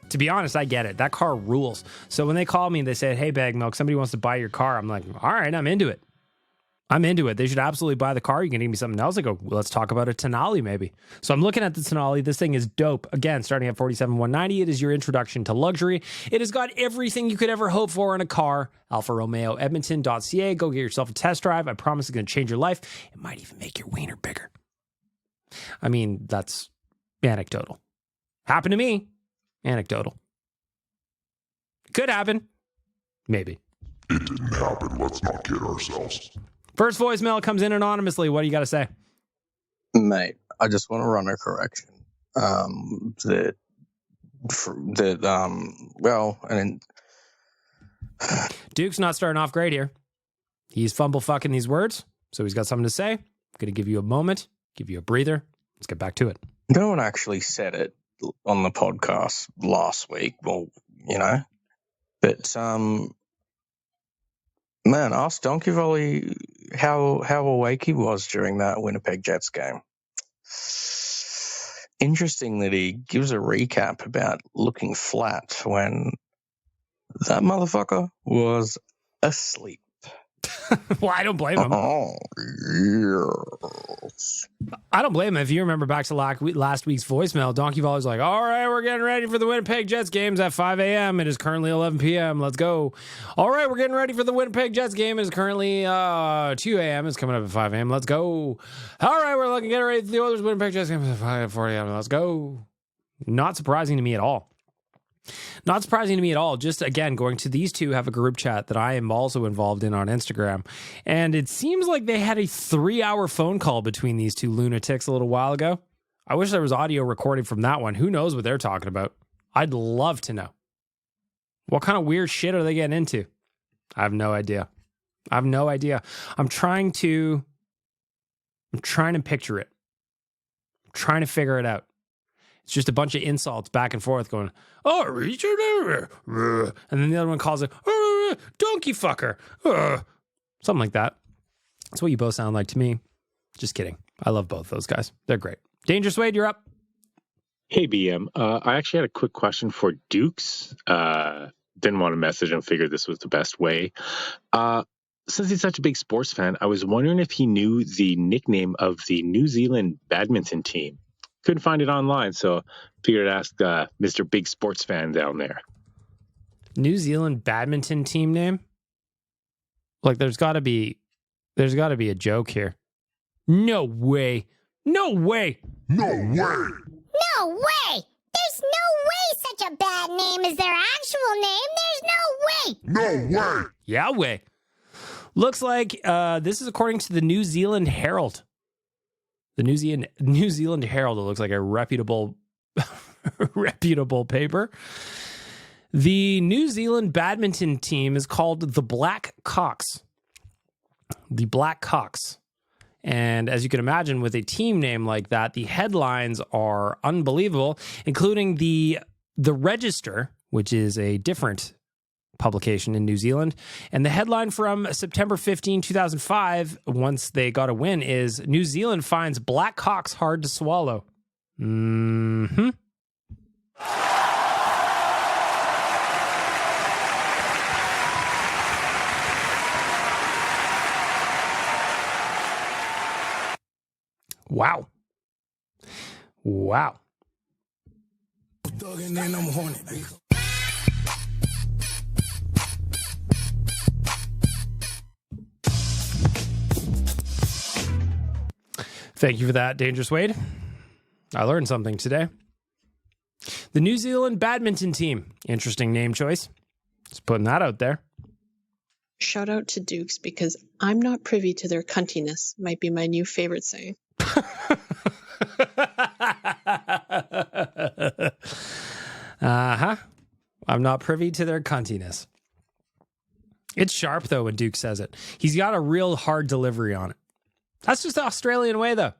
To be honest, I get it. That car rules. So when they called me and they said, hey, Bag Milk, somebody wants to buy your car. I'm like, all right, I'm into it. I'm into it. They should absolutely buy the car. You can give me something else. I go, well, let's talk about a Tonale maybe. So I'm looking at the Tonale. This thing is dope. Again, starting at $47,190. It is your introduction to luxury. It has got everything you could ever hope for in a car. AlfaRomeoEdmonton.ca. Go get yourself a test drive. I promise it's going to change your life. It might even make your wiener bigger. I mean, that's anecdotal. Happened to me. Anecdotal. Could happen. Maybe. It didn't happen. Let's not kid ourselves. First voicemail comes in anonymously. What do you got to say? Mate, I just want to run a correction. Duke's not starting off great here. He's fumble fucking these words, so he's got something to say. I'm going to give you a moment, give you a breather. Let's get back to it. No one actually said it on the podcast last week. Well, you know, but man, ask Donkey Volley how awake he was during that Winnipeg Jets game. Interesting that he gives a recap about looking flat when that motherfucker was asleep. Well, I don't blame him. Oh, yes. I don't blame him. If you remember back to last week's voicemail, Donkey Volley's like, all right, we're getting ready for the Winnipeg Jets games at 5 a.m. It is currently 11 p.m. Let's go. All right, we're getting ready for the Winnipeg Jets game. It is currently 2 a.m. It's coming up at 5 a.m. Let's go. All right, we're looking to get ready for the Oilers Winnipeg Jets game at 5:40 a.m. Let's go. Not surprising to me at all. Not surprising to me at all. Just, again, going to these two have a group chat that I am also involved in on Instagram. And it seems like they had a 3-hour phone call between these two lunatics a little while ago. I wish there was audio recorded from that one. Who knows what they're talking about? I'd love to know. What kind of weird shit are they getting into? I have no idea. I'm trying to picture it. I'm trying to figure it out. It's just a bunch of insults back and forth going, oh, Richard, and then the other one calls it, oh, donkey fucker, something like that. That's what you both sound like to me. Just kidding. I love both those guys. They're great. Dangerous Wade, you're up. Hey, BM. I actually had a quick question for Dukes. Didn't want to message him, figured this was the best way. Since he's such a big sports fan, I was wondering if he knew the nickname of the New Zealand badminton team. Couldn't find it online, so figured to ask Mr. Big Sports Fan down there. New Zealand badminton team name? Like, there's got to be a joke here. No way. No way. No way! There's no way such a bad name is their actual name. There's no way! No way! Yahweh. Looks like this is according to the New Zealand Herald. The New Zealand Herald, it looks like a reputable paper. The New Zealand badminton team is called the Black Cocks. The Black Cocks. And as you can imagine, with a team name like that, the headlines are unbelievable, including the Register, which is a different publication in New Zealand. And the headline from September 15, 2005, once they got a win, is New Zealand finds black cocks hard to swallow. Mm-hmm. Wow. Wow. Thank you for that, Dangerous Wade. I learned something today. The New Zealand badminton team. Interesting name choice. Just putting that out there. Shout out to Dukes because I'm not privy to their cuntiness might be my new favorite saying. Uh-huh. I'm not privy to their cuntiness. It's sharp, though, when Duke says it. He's got a real hard delivery on it. That's just the Australian way, though.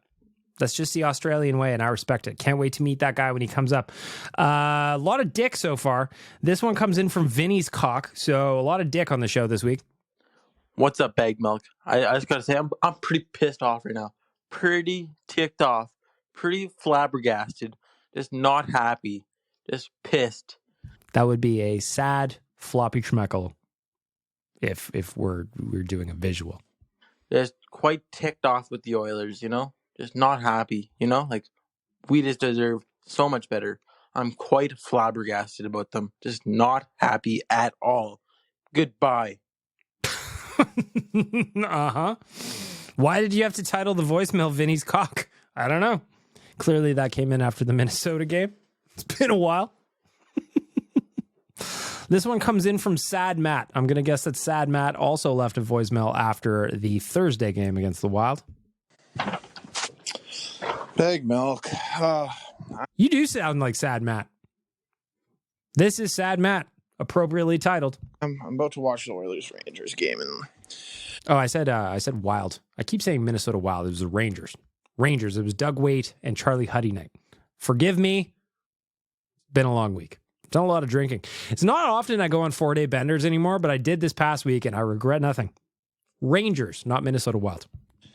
That's just the Australian way, and I respect it. Can't wait to meet that guy when he comes up. A lot of dick so far. This one comes in from Vinny's cock, so a lot of dick on the show this week. What's up, Bag Milk? I just gotta say, I'm pretty pissed off right now. Pretty ticked off. Pretty flabbergasted. Just not happy. Just pissed. That would be a sad floppy schmeckle if we're doing a visual. Just quite ticked off with the Oilers, you know? Just not happy, you know? Like, we just deserve so much better. I'm quite flabbergasted about them. Just not happy at all. Goodbye. Uh-huh. Why did you have to title the voicemail Vinny's cock? I don't know. Clearly that came in after the Minnesota game. It's been a while. This one comes in from Sad Matt. I'm going to guess that Sad Matt also left a voicemail after the Thursday game against the Wild. Big Milk. You do sound like Sad Matt. This is Sad Matt, appropriately titled. I'm about to watch the Oilers Rangers game, and I said Wild. I keep saying Minnesota Wild. It was the Rangers. Rangers. It was Doug Waite and Charlie Huddy night. Forgive me. Been a long week. Done a lot of drinking. It's not often I go on 4-day benders anymore, but I did this past week, and I regret nothing. Rangers, not Minnesota Wild.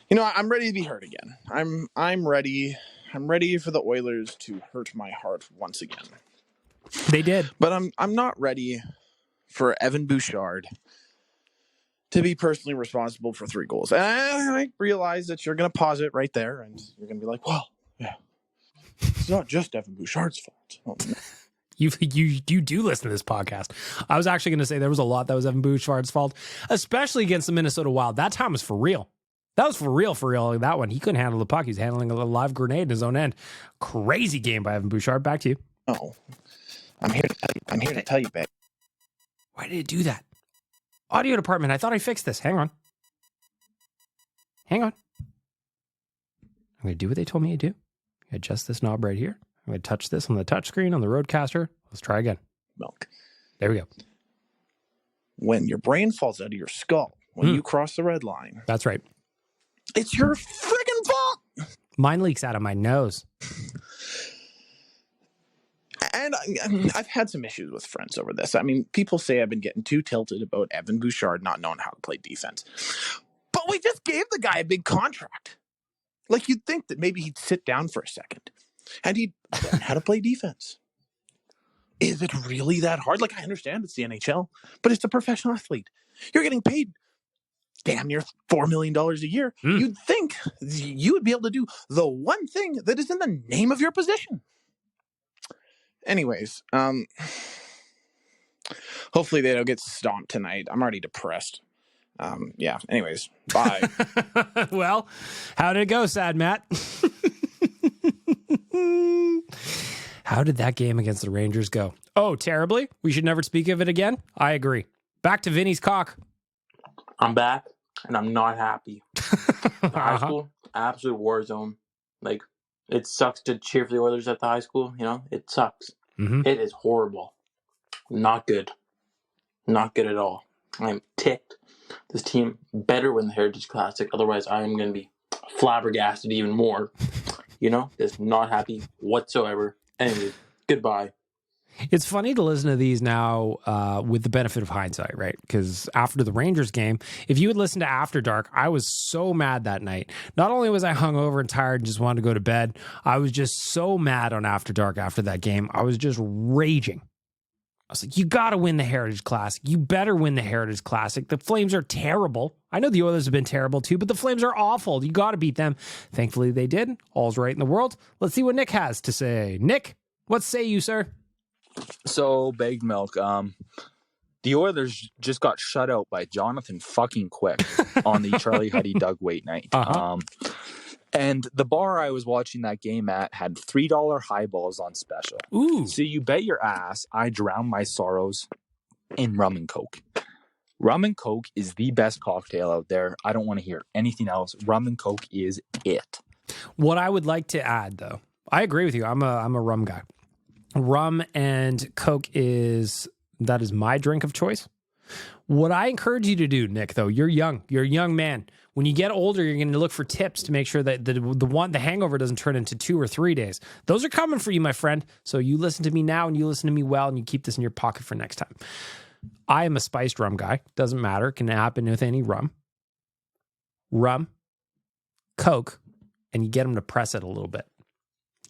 you know, I'm ready to be hurt again. I'm ready. I'm ready for the Oilers to hurt my heart once again. They did, but I'm not ready for Evan Bouchard to be personally responsible for 3 goals. And I realize that you're going to pause it right there, and you're going to be like, "Well, yeah, it's not just Evan Bouchard's fault." Oh, no. You do listen to this podcast. I was actually going to say there was a lot that was Evan Bouchard's fault, especially against the Minnesota Wild. That time was for real. That was for real. That one. He couldn't handle the puck. He was handling a live grenade in his own end. Crazy game by Evan Bouchard. Back to you. Oh, I'm here to tell you, babe. Why did it do that? Audio department, I thought I fixed this. Hang on. I'm going to do what they told me to do. Adjust this knob right here. I'm going to touch this on the touch screen on the Roadcaster. Let's try again. Milk. There we go. When your brain falls out of your skull, when you cross the red line. That's right. It's your friggin' fault. Mine leaks out of my nose. And I've had some issues with friends over this. I mean, people say I've been getting too tilted about Evan Bouchard not knowing how to play defense. But we just gave the guy a big contract. Like, you'd think that maybe he'd sit down for a second and he'd learn how to play defense. Is it really that hard? Like, I understand it's the NHL, but it's a professional athlete. You're getting paid damn near $4 million a year. You'd think you would be able to do the one thing that is in the name of your position. Anyways, hopefully they don't get stomped tonight. I'm already depressed. Yeah, anyways, bye. Well, how did it go, Sad Matt? How did that game against the Rangers go? Oh, terribly. We should never speak of it again. I agree. Back to Vinny's cock. I'm back, and I'm not happy. High school, absolute war zone. Like, it sucks to cheer for the Oilers at the high school, you know? It sucks. Mm-hmm. It is horrible. Not good. Not good at all. I'm ticked. This team better win the Heritage Classic. Otherwise, I am going to be flabbergasted even more. You know? Just not happy whatsoever. Anyway, goodbye. It's funny to listen to these now with the benefit of hindsight, right? Because after the Rangers game, if you would listen to After Dark, I was so mad that night. Not only was I hungover and tired and just wanted to go to bed, I was just so mad on After Dark after that game. I was just raging. I was like, you got to win the Heritage Classic. You better win the Heritage Classic. The Flames are terrible. I know the Oilers have been terrible too, but the Flames are awful. You got to beat them. Thankfully, they did. All's right in the world. Let's see what Nick has to say. Nick, what say you, sir? So, Baked Milk, the Oilers just got shut out by Jonathan fucking Quick on the Charlie Huddy Doug Wait night. And the bar I was watching that game at had $3 highballs on special. Ooh. So you bet your ass I drowned my sorrows in rum and Coke. Rum and Coke is the best cocktail out there. I don't want to hear anything else. Rum and Coke is it. What I would like to add, though, I agree with you. I'm a rum guy. Rum and Coke is my drink of choice. What I encourage you to do, Nick, though, you're young. You're a young man. When you get older, you're going to look for tips to make sure that the hangover doesn't turn into 2 or 3 days. Those are coming for you, my friend. So you listen to me now and you listen to me well and you keep this in your pocket for next time. I am a spiced rum guy. Doesn't matter. Can happen with any rum. Rum, Coke, and you get them to press it a little bit.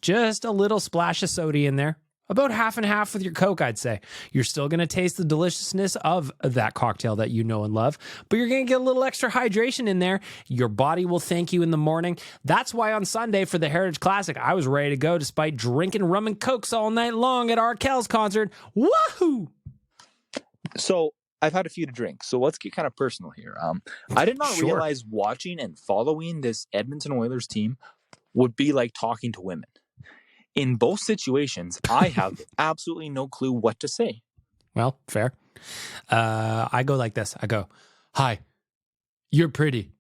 Just a little splash of soda in there. About half and half with your Coke, I'd say. You're still going to taste the deliciousness of that cocktail that you know and love, but you're going to get a little extra hydration in there. Your body will thank you in the morning. That's why on Sunday for the Heritage Classic, I was ready to go despite drinking rum and Cokes all night long at Arkel's concert. Woohoo! So I've had a few to drink, so let's get kind of personal here. I did not realize watching and following this Edmonton Oilers team would be like talking to women. In both situations, I have absolutely no clue what to say. Well, fair. I go like this. I go, hi, you're pretty.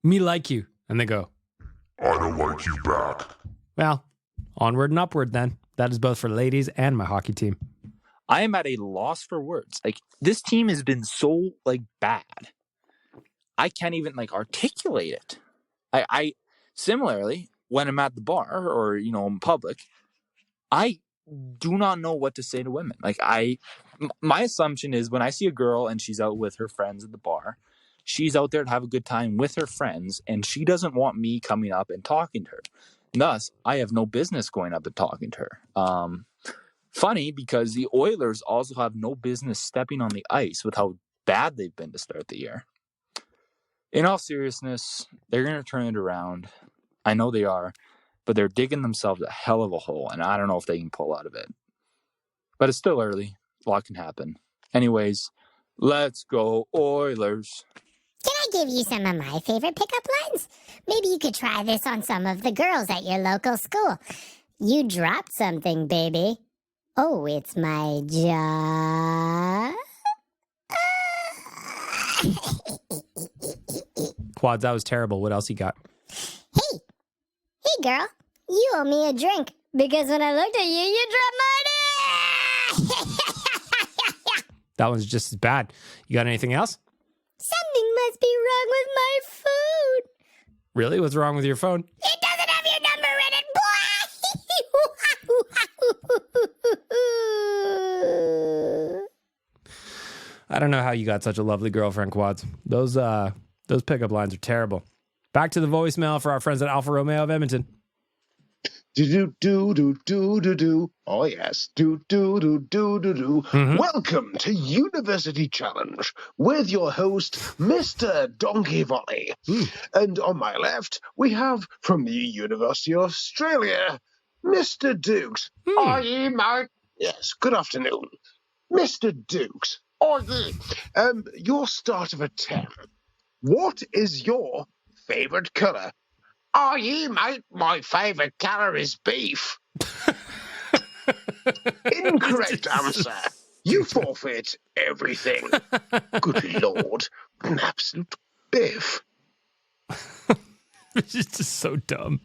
Me like you. And they go, I don't like you back. Well, onward and upward then. That is both for ladies and my hockey team. I am at a loss for words. Like, this team has been so, bad. I can't even, articulate it. I similarly, when I'm at the bar or, in public, I do not know what to say to women. My assumption is when I see a girl and she's out with her friends at the bar, she's out there to have a good time with her friends, and she doesn't want me coming up and talking to her. Thus, I have no business going up and talking to her. Funny, because the Oilers also have no business stepping on the ice with how bad they've been to start the year. In all seriousness, they're going to turn it around. I know they are, but they're digging themselves a hell of a hole, and I don't know if they can pull out of it. But it's still early. A lot can happen. Anyways, let's go Oilers. Can I give you some of my favorite pickup lines? Maybe you could try this on some of the girls at your local school. You dropped something, baby. Oh, it's my job. Quads, that was terrible. What else you got? Hey, girl, you owe me a drink because when I looked at you, you dropped money. That one's just as bad. You got anything else? Something must be wrong with my phone. Really? What's wrong with your phone? It doesn't have your number in it, boy. I don't know how you got such a lovely girlfriend, Quads. Those pickup lines are terrible. Back to the voicemail for our friends at Alfa Romeo of Edmonton. Do. Oh, yes. Do. Welcome to University Challenge with your host, Mr. Donkey Volley. And on my left, we have from the University of Australia, Mr. Dukes. Are ye, mate? Yes, good afternoon. Mr. Dukes, are ye? Your start of a 10. What is your favourite colour? Oh, ye, mate, my favourite colour is beef. Incorrect answer. You forfeit everything. Good Lord, an absolute biff. It's just so dumb.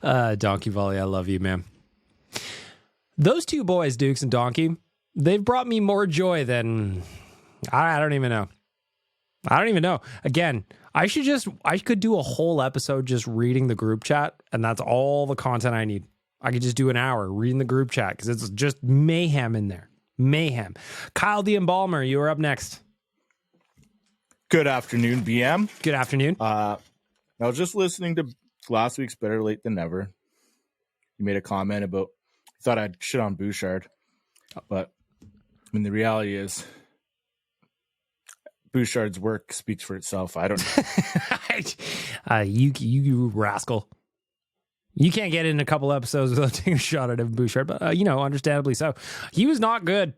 Donkey Volley, I love you, man. Those two boys, Dukes and Donkey, they've brought me more joy than... I don't even know. I don't even know. Again, I could do a whole episode just reading the group chat, and that's all the content I need. I could just do an hour reading the group chat because it's just mayhem in there. Mayhem. Kyle the Embalmer, you are up next. Good afternoon, BM. Good afternoon. I was just listening to last week's Better Late Than Never. You made a comment about, you thought I'd shit on Bouchard. But, I mean, the reality is, Bouchard's work speaks for itself. I don't know. You rascal. You can't get in a couple episodes without taking a shot at Evan Bouchard, but, understandably so. He was not good.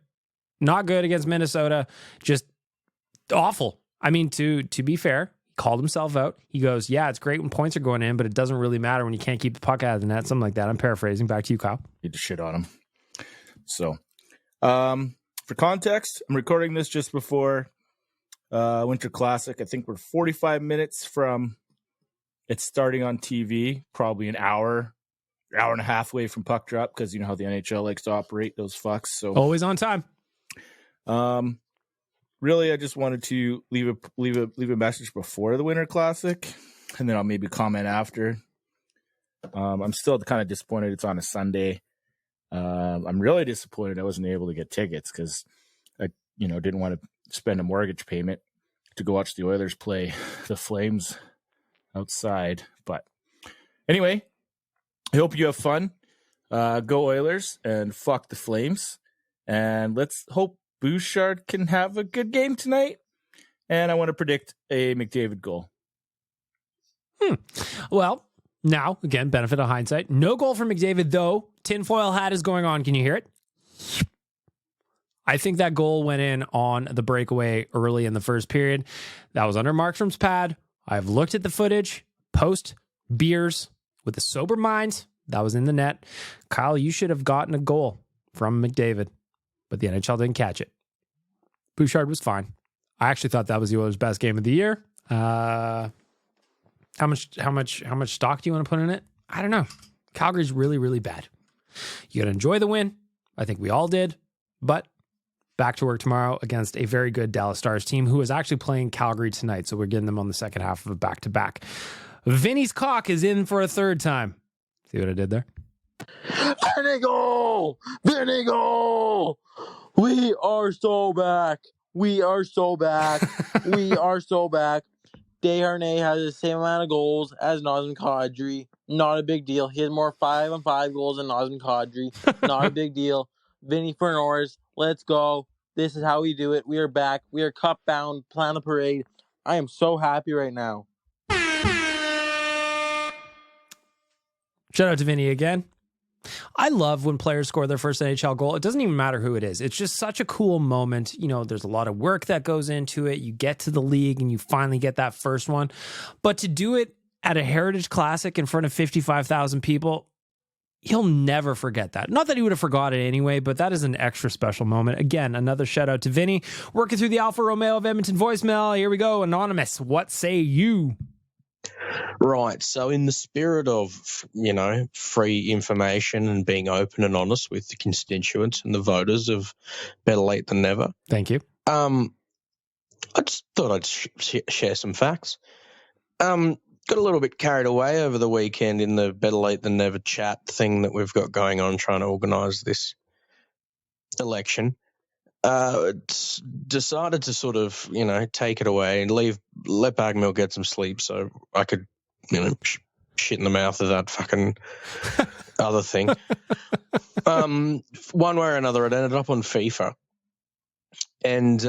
Not good against Minnesota. Just awful. I mean, to be fair, he called himself out. He goes, yeah, it's great when points are going in, but it doesn't really matter when you can't keep the puck out of the net. Something like that. I'm paraphrasing. Back to you, Kyle. Need to shit on him. So, for context, I'm recording this just before Winter Classic. I think we're 45 minutes from it's starting on TV, probably an hour and a half away from puck drop, because you know how the NHL likes to operate those fucks. So always on time. Really, I just wanted to leave a message before the Winter Classic, and then I'll maybe comment after. I'm still kind of disappointed it's on a Sunday. I'm really disappointed I wasn't able to get tickets because I, didn't want to spend a mortgage payment to go watch the Oilers play the Flames outside. But anyway, I hope you have fun. Go Oilers and fuck the Flames. And let's hope Bouchard can have a good game tonight. And I want to predict a McDavid goal. Well, now, again, benefit of hindsight. No goal for McDavid, though. Tinfoil hat is going on. Can you hear it? I think that goal went in on the breakaway early in the first period. That was under Markstrom's pad. I've looked at the footage, post beers with a sober mind. That was in the net. Kyle, you should have gotten a goal from McDavid, but the NHL didn't catch it. Bouchard was fine. I actually thought that was the Oilers' best game of the year. How much stock do you want to put in it? I don't know. Calgary's really, really bad. You got to enjoy the win. I think we all did, but back to work tomorrow against a very good Dallas Stars team who is actually playing Calgary tonight. So we're getting them on the second half of a back-to-back. Vinny's cock is in for a third time. See what I did there? Vinny goal! Vinny goal! We are so back. We are so back. We are so back. Desharnais has the same amount of goals as Nazem Kadri. Not a big deal. He has more 5-on-5 goals than Nazem Kadri. Not a big deal. Vinny for Norris. Let's go. This is how we do it. We are back. We are cup bound. Plan the parade. I am so happy right now. Shout out to Vinny again. I love when players score their first NHL goal. It doesn't even matter who it is. It's just such a cool moment. There's a lot of work that goes into it. You get to the league and you finally get that first one. But to do it at a Heritage Classic in front of 55,000 people, he'll never forget that. Not that he would have forgot it anyway, but that is an extra special moment. Again, another shout out to Vinny. Working through the Alfa Romeo of Edmonton voicemail. Here we go. Anonymous, what say you? Right. So in the spirit of, free information and being open and honest with the constituents and the voters of Better Late Than Never. Thank you. I just thought I'd share some facts. Got a little bit carried away over the weekend in the Better Late Than Never chat thing that we've got going on trying to organise this election. Decided to sort of, take it away and let Bagmill get some sleep so I could, shit in the mouth of that fucking other thing. One way or another, it ended up on FIFA. And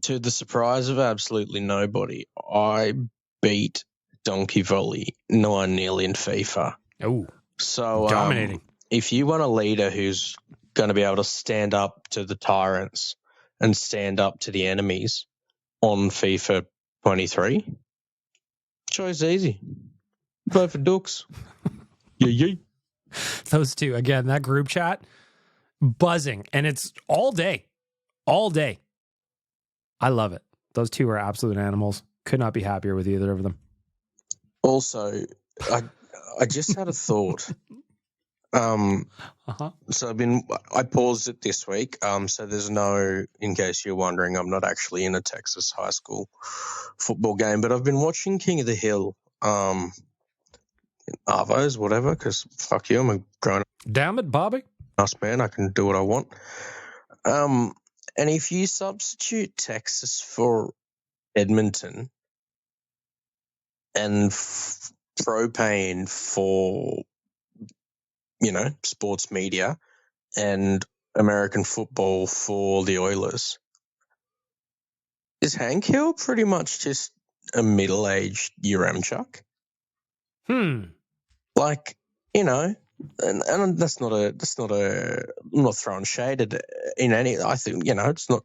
to the surprise of absolutely nobody, I beat Donkey Volley 9-0 in FIFA. Oh, so dominating. If you want a leader who's going to be able to stand up to the tyrants and stand up to the enemies on FIFA 23, choice easy. Vote for Dukes. Yeah. Those two, again, that group chat, buzzing. And it's all day. I love it. Those two are absolute animals. Could not be happier with either of them. Also, I just had a thought. So I paused it this week. So there's no, in case you're wondering, I'm not actually in a Texas high school football game, but I've been watching King of the Hill, Arvos, whatever, because fuck you, I'm a grown up. Damn it, Bobby. Man, I can do what I want. And if you substitute Texas for Edmonton and propane for, sports media and American football for the Oilers, is Hank Hill pretty much just a middle-aged Yaremchuk? Like, and that's not I'm not throwing shade at in any. I think it's not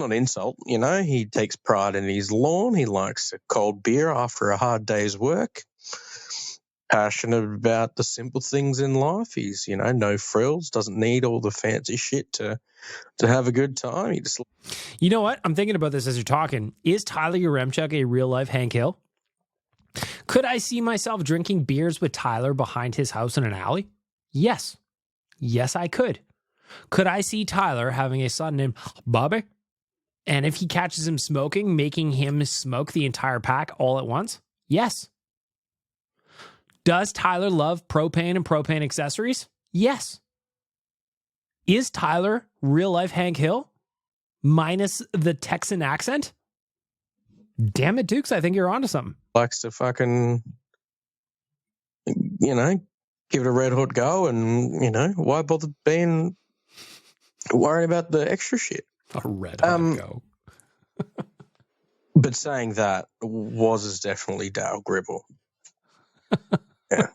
an insult. He takes pride in his lawn. He likes a cold beer after a hard day's work. Passionate about the simple things in life. He's no frills. Doesn't need all the fancy shit to have a good time. He just. You know what? I'm thinking about this as you're talking. Is Tyler Yaremchuk a real life Hank Hill? Could I see myself drinking beers with Tyler behind his house in an alley? Yes. Yes, I could. Could I see Tyler having a son named Bobby? And if he catches him smoking, making him smoke the entire pack all at once? Yes. Does Tyler love propane and propane accessories? Yes. Is Tyler real life Hank Hill? Minus the Texan accent? Damn it, Dukes, I think you're onto something. Likes to fucking, give it a red hot go and, why bother worrying about the extra shit? A red hot go. But saying that, was definitely Dale Gribble. Yeah.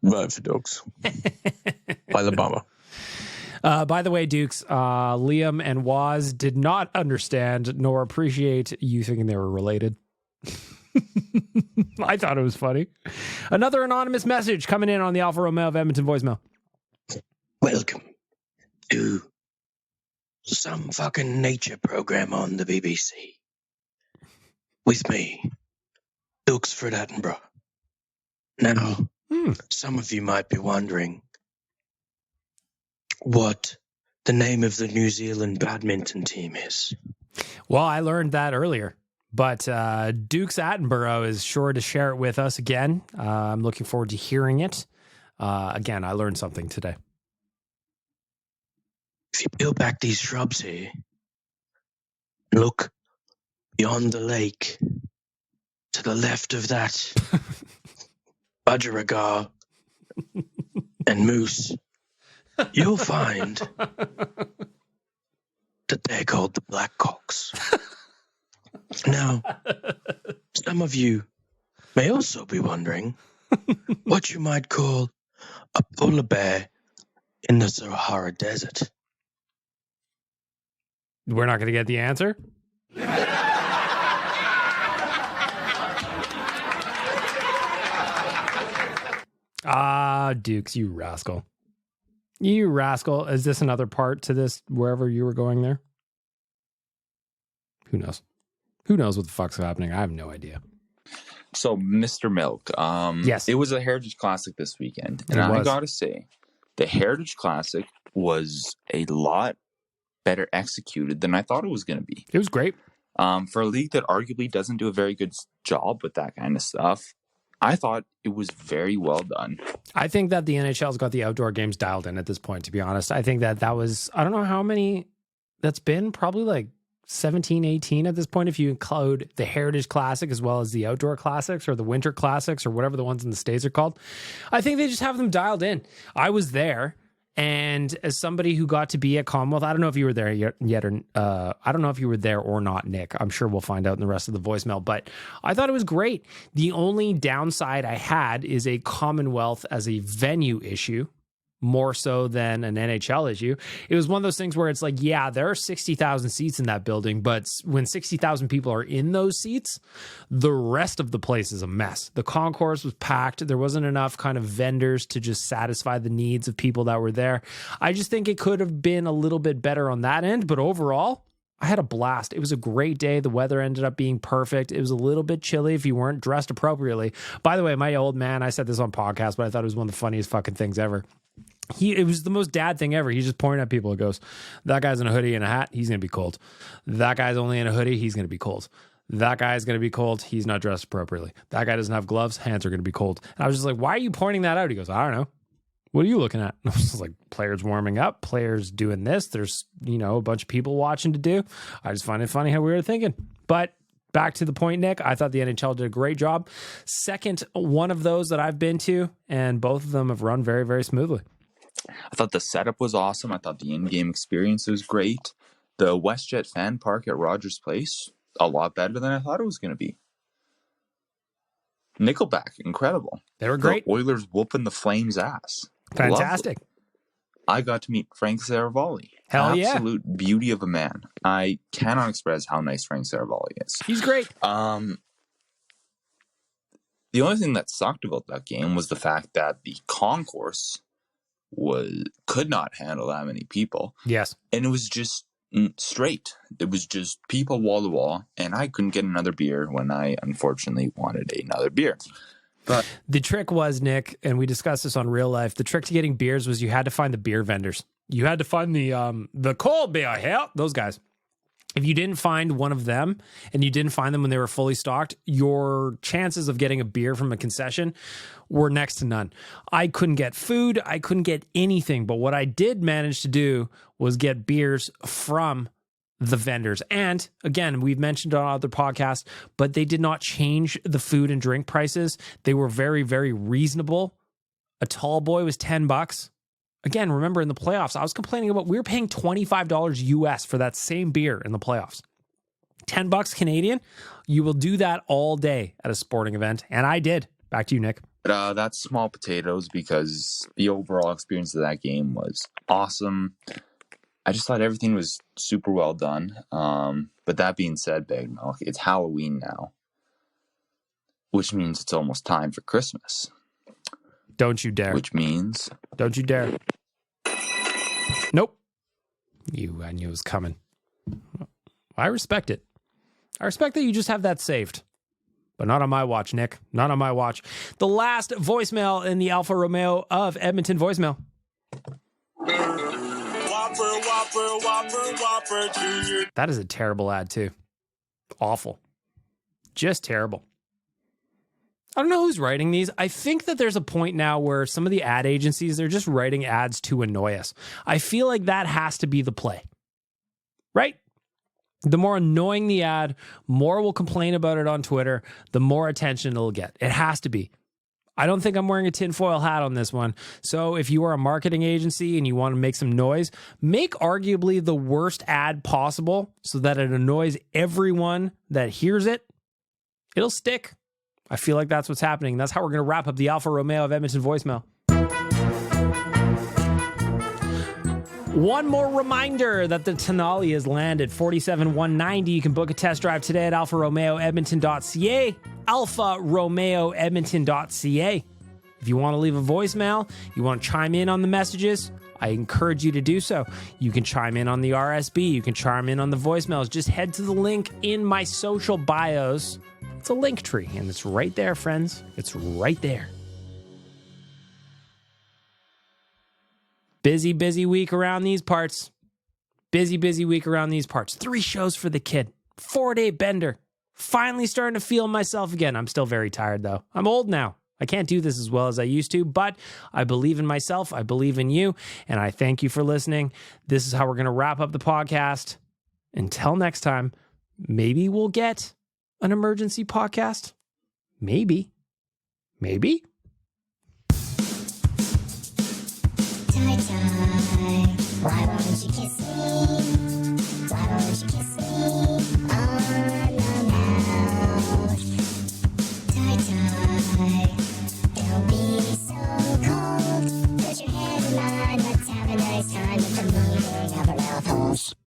Vote for Dukes. By the bummer. By the way, Dukes, Liam and Waz did not understand nor appreciate you thinking they were related. I thought it was funny. Another anonymous message coming in on the Alfa Romeo of Edmonton voicemail. Welcome to some fucking nature program on the BBC. With me, Dukesford Attenborough. Now, some of you might be wondering what the name of the New Zealand badminton team is. Well, I learned that earlier, but Dukes Attenborough is sure to share it with us again. I'm looking forward to hearing it. Again, I learned something today. If you peel back these shrubs here, look beyond the lake, to the left of that, budgerigar and moose, you'll find that they're called the Blackhawks. Now, some of you may also be wondering what you might call a polar bear in the Sahara Desert. We're not going to get the answer? Dukes, you rascal. You rascal. Is this another part to this, wherever you were going there? Who knows? Who knows what the fuck's happening? I have no idea. So, Mr. Milk, yes, it was a Heritage Classic this weekend. And I got to say, the Heritage Classic was a lot better executed than I thought it was going to be. It was great. For a league that arguably doesn't do a very good job with that kind of stuff, I thought it was very well done. I think that the NHL's got the outdoor games dialed in at this point, to be honest. I think that was, I don't know how many that's been, probably like 17, 18 at this point, if you include the Heritage Classic as well as the Outdoor Classics or the Winter Classics or whatever the ones in the States are called. I think they just have them dialed in. I was there. And as somebody who got to be at Commonwealth, I don't know if you were there yet or I don't know if you were there or not, Nick. I'm sure we'll find out in the rest of the voicemail, but I thought it was great. The only downside I had is a Commonwealth as a venue issue, more so than an NHL issue. It was one of those things where it's like, yeah, there are 60,000 seats in that building, but when 60,000 people are in those seats, the rest of the place is a mess. The concourse was packed. There wasn't enough kind of vendors to just satisfy the needs of people that were there. I just think it could have been a little bit better on that end, but overall, I had a blast. It was a great day. The weather ended up being perfect. It was a little bit chilly if you weren't dressed appropriately. By the way, my old man, I said this on podcast, but I thought it was one of the funniest fucking things ever. It was the most dad thing ever. He's just pointing at people and goes, that guy's in a hoodie and a hat, he's going to be cold. That guy's only in a hoodie, he's going to be cold. That guy's going to be cold, he's not dressed appropriately. That guy doesn't have gloves, hands are going to be cold. And I was just like, why are you pointing that out? He goes, I don't know. What are you looking at? And I was just like, players warming up, players doing this. There's, a bunch of people watching to do. I just find it funny how we were thinking. But back to the point, Nick, I thought the NHL did a great job. Second one of those that I've been to, and both of them have run very, very smoothly. I thought the setup was awesome. I thought the in-game experience was great. The WestJet fan park at Rogers Place, a lot better than I thought it was going to be. Nickelback, incredible. They were great. The Oilers whooping the Flames' ass. Fantastic. Lovely. I got to meet Frank Saravalli. Hell yeah. Absolute beauty of a man. I cannot express how nice Frank Saravalli is. He's great. The only thing that sucked about that game was the fact that the concourse could not handle that many people. Yes. And it was just straight. It was just people wall to wall, and I couldn't get another beer when I unfortunately wanted another beer. But the trick was, Nick, and we discussed this on Real Life, the trick to getting beers was you had to find the beer vendors. You had to find the cold beer, hell, those guys. If you didn't find one of them and you didn't find them when they were fully stocked, your chances of getting a beer from a concession were next to none. I couldn't get food. I couldn't get anything. But what I did manage to do was get beers from the vendors. And again, we've mentioned on other podcasts, but they did not change the food and drink prices. They were very, very reasonable. A tall boy was $10. Again, remember in the playoffs, I was complaining about we were paying $25 US for that same beer in the playoffs. $10 Canadian, you will do that all day at a sporting event. And I did. Back to you, Nick. That's small potatoes because the overall experience of that game was awesome. I just thought everything was super well done. But that being said, Big Milk, it's Halloween now, which means it's almost time for Christmas. Don't you dare. Which means... Don't you dare. Nope. I knew it was coming. I respect it. I respect that you just have that saved. But not on my watch, Nick. Not on my watch. The last voicemail in the Alfa Romeo of Edmonton voicemail. Whopper, Junior. That is a terrible ad, too. Awful. Just terrible. I don't know who's writing these. I think that there's a point now where some of the ad agencies, they're just writing ads to annoy us. I feel like that has to be the play. Right? The more annoying the ad, more we'll complain about it on Twitter, the more attention it'll get. It has to be. I don't think I'm wearing a tinfoil hat on this one. So if you are a marketing agency and you want to make some noise, make arguably the worst ad possible so that it annoys everyone that hears it. It'll stick. I feel like that's what's happening. That's how we're going to wrap up the Alfa Romeo of Edmonton voicemail. One more reminder that the Tenali has landed 47,190. You can book a test drive today at alfaromeoedmonton.ca. alfaromeoedmonton.ca. If you want to leave a voicemail, you want to chime in on the messages, I encourage you to do so. You can chime in on the RSB. You can chime in on the voicemails. Just head to the link in my social bios. It's a link tree, and it's right there, friends. It's right there. Busy, busy week around these parts. Busy, busy week around these parts. 3 shows for the kid. 4-day bender. Finally starting to feel myself again. I'm still very tired, though. I'm old now. I can't do this as well as I used to, but I believe in myself. I believe in you, and I thank you for listening. This is how we're going to wrap up the podcast. Until next time, maybe we'll get an emergency podcast. Maybe. Maybe. Why won't you kiss me? Why won't you kiss me?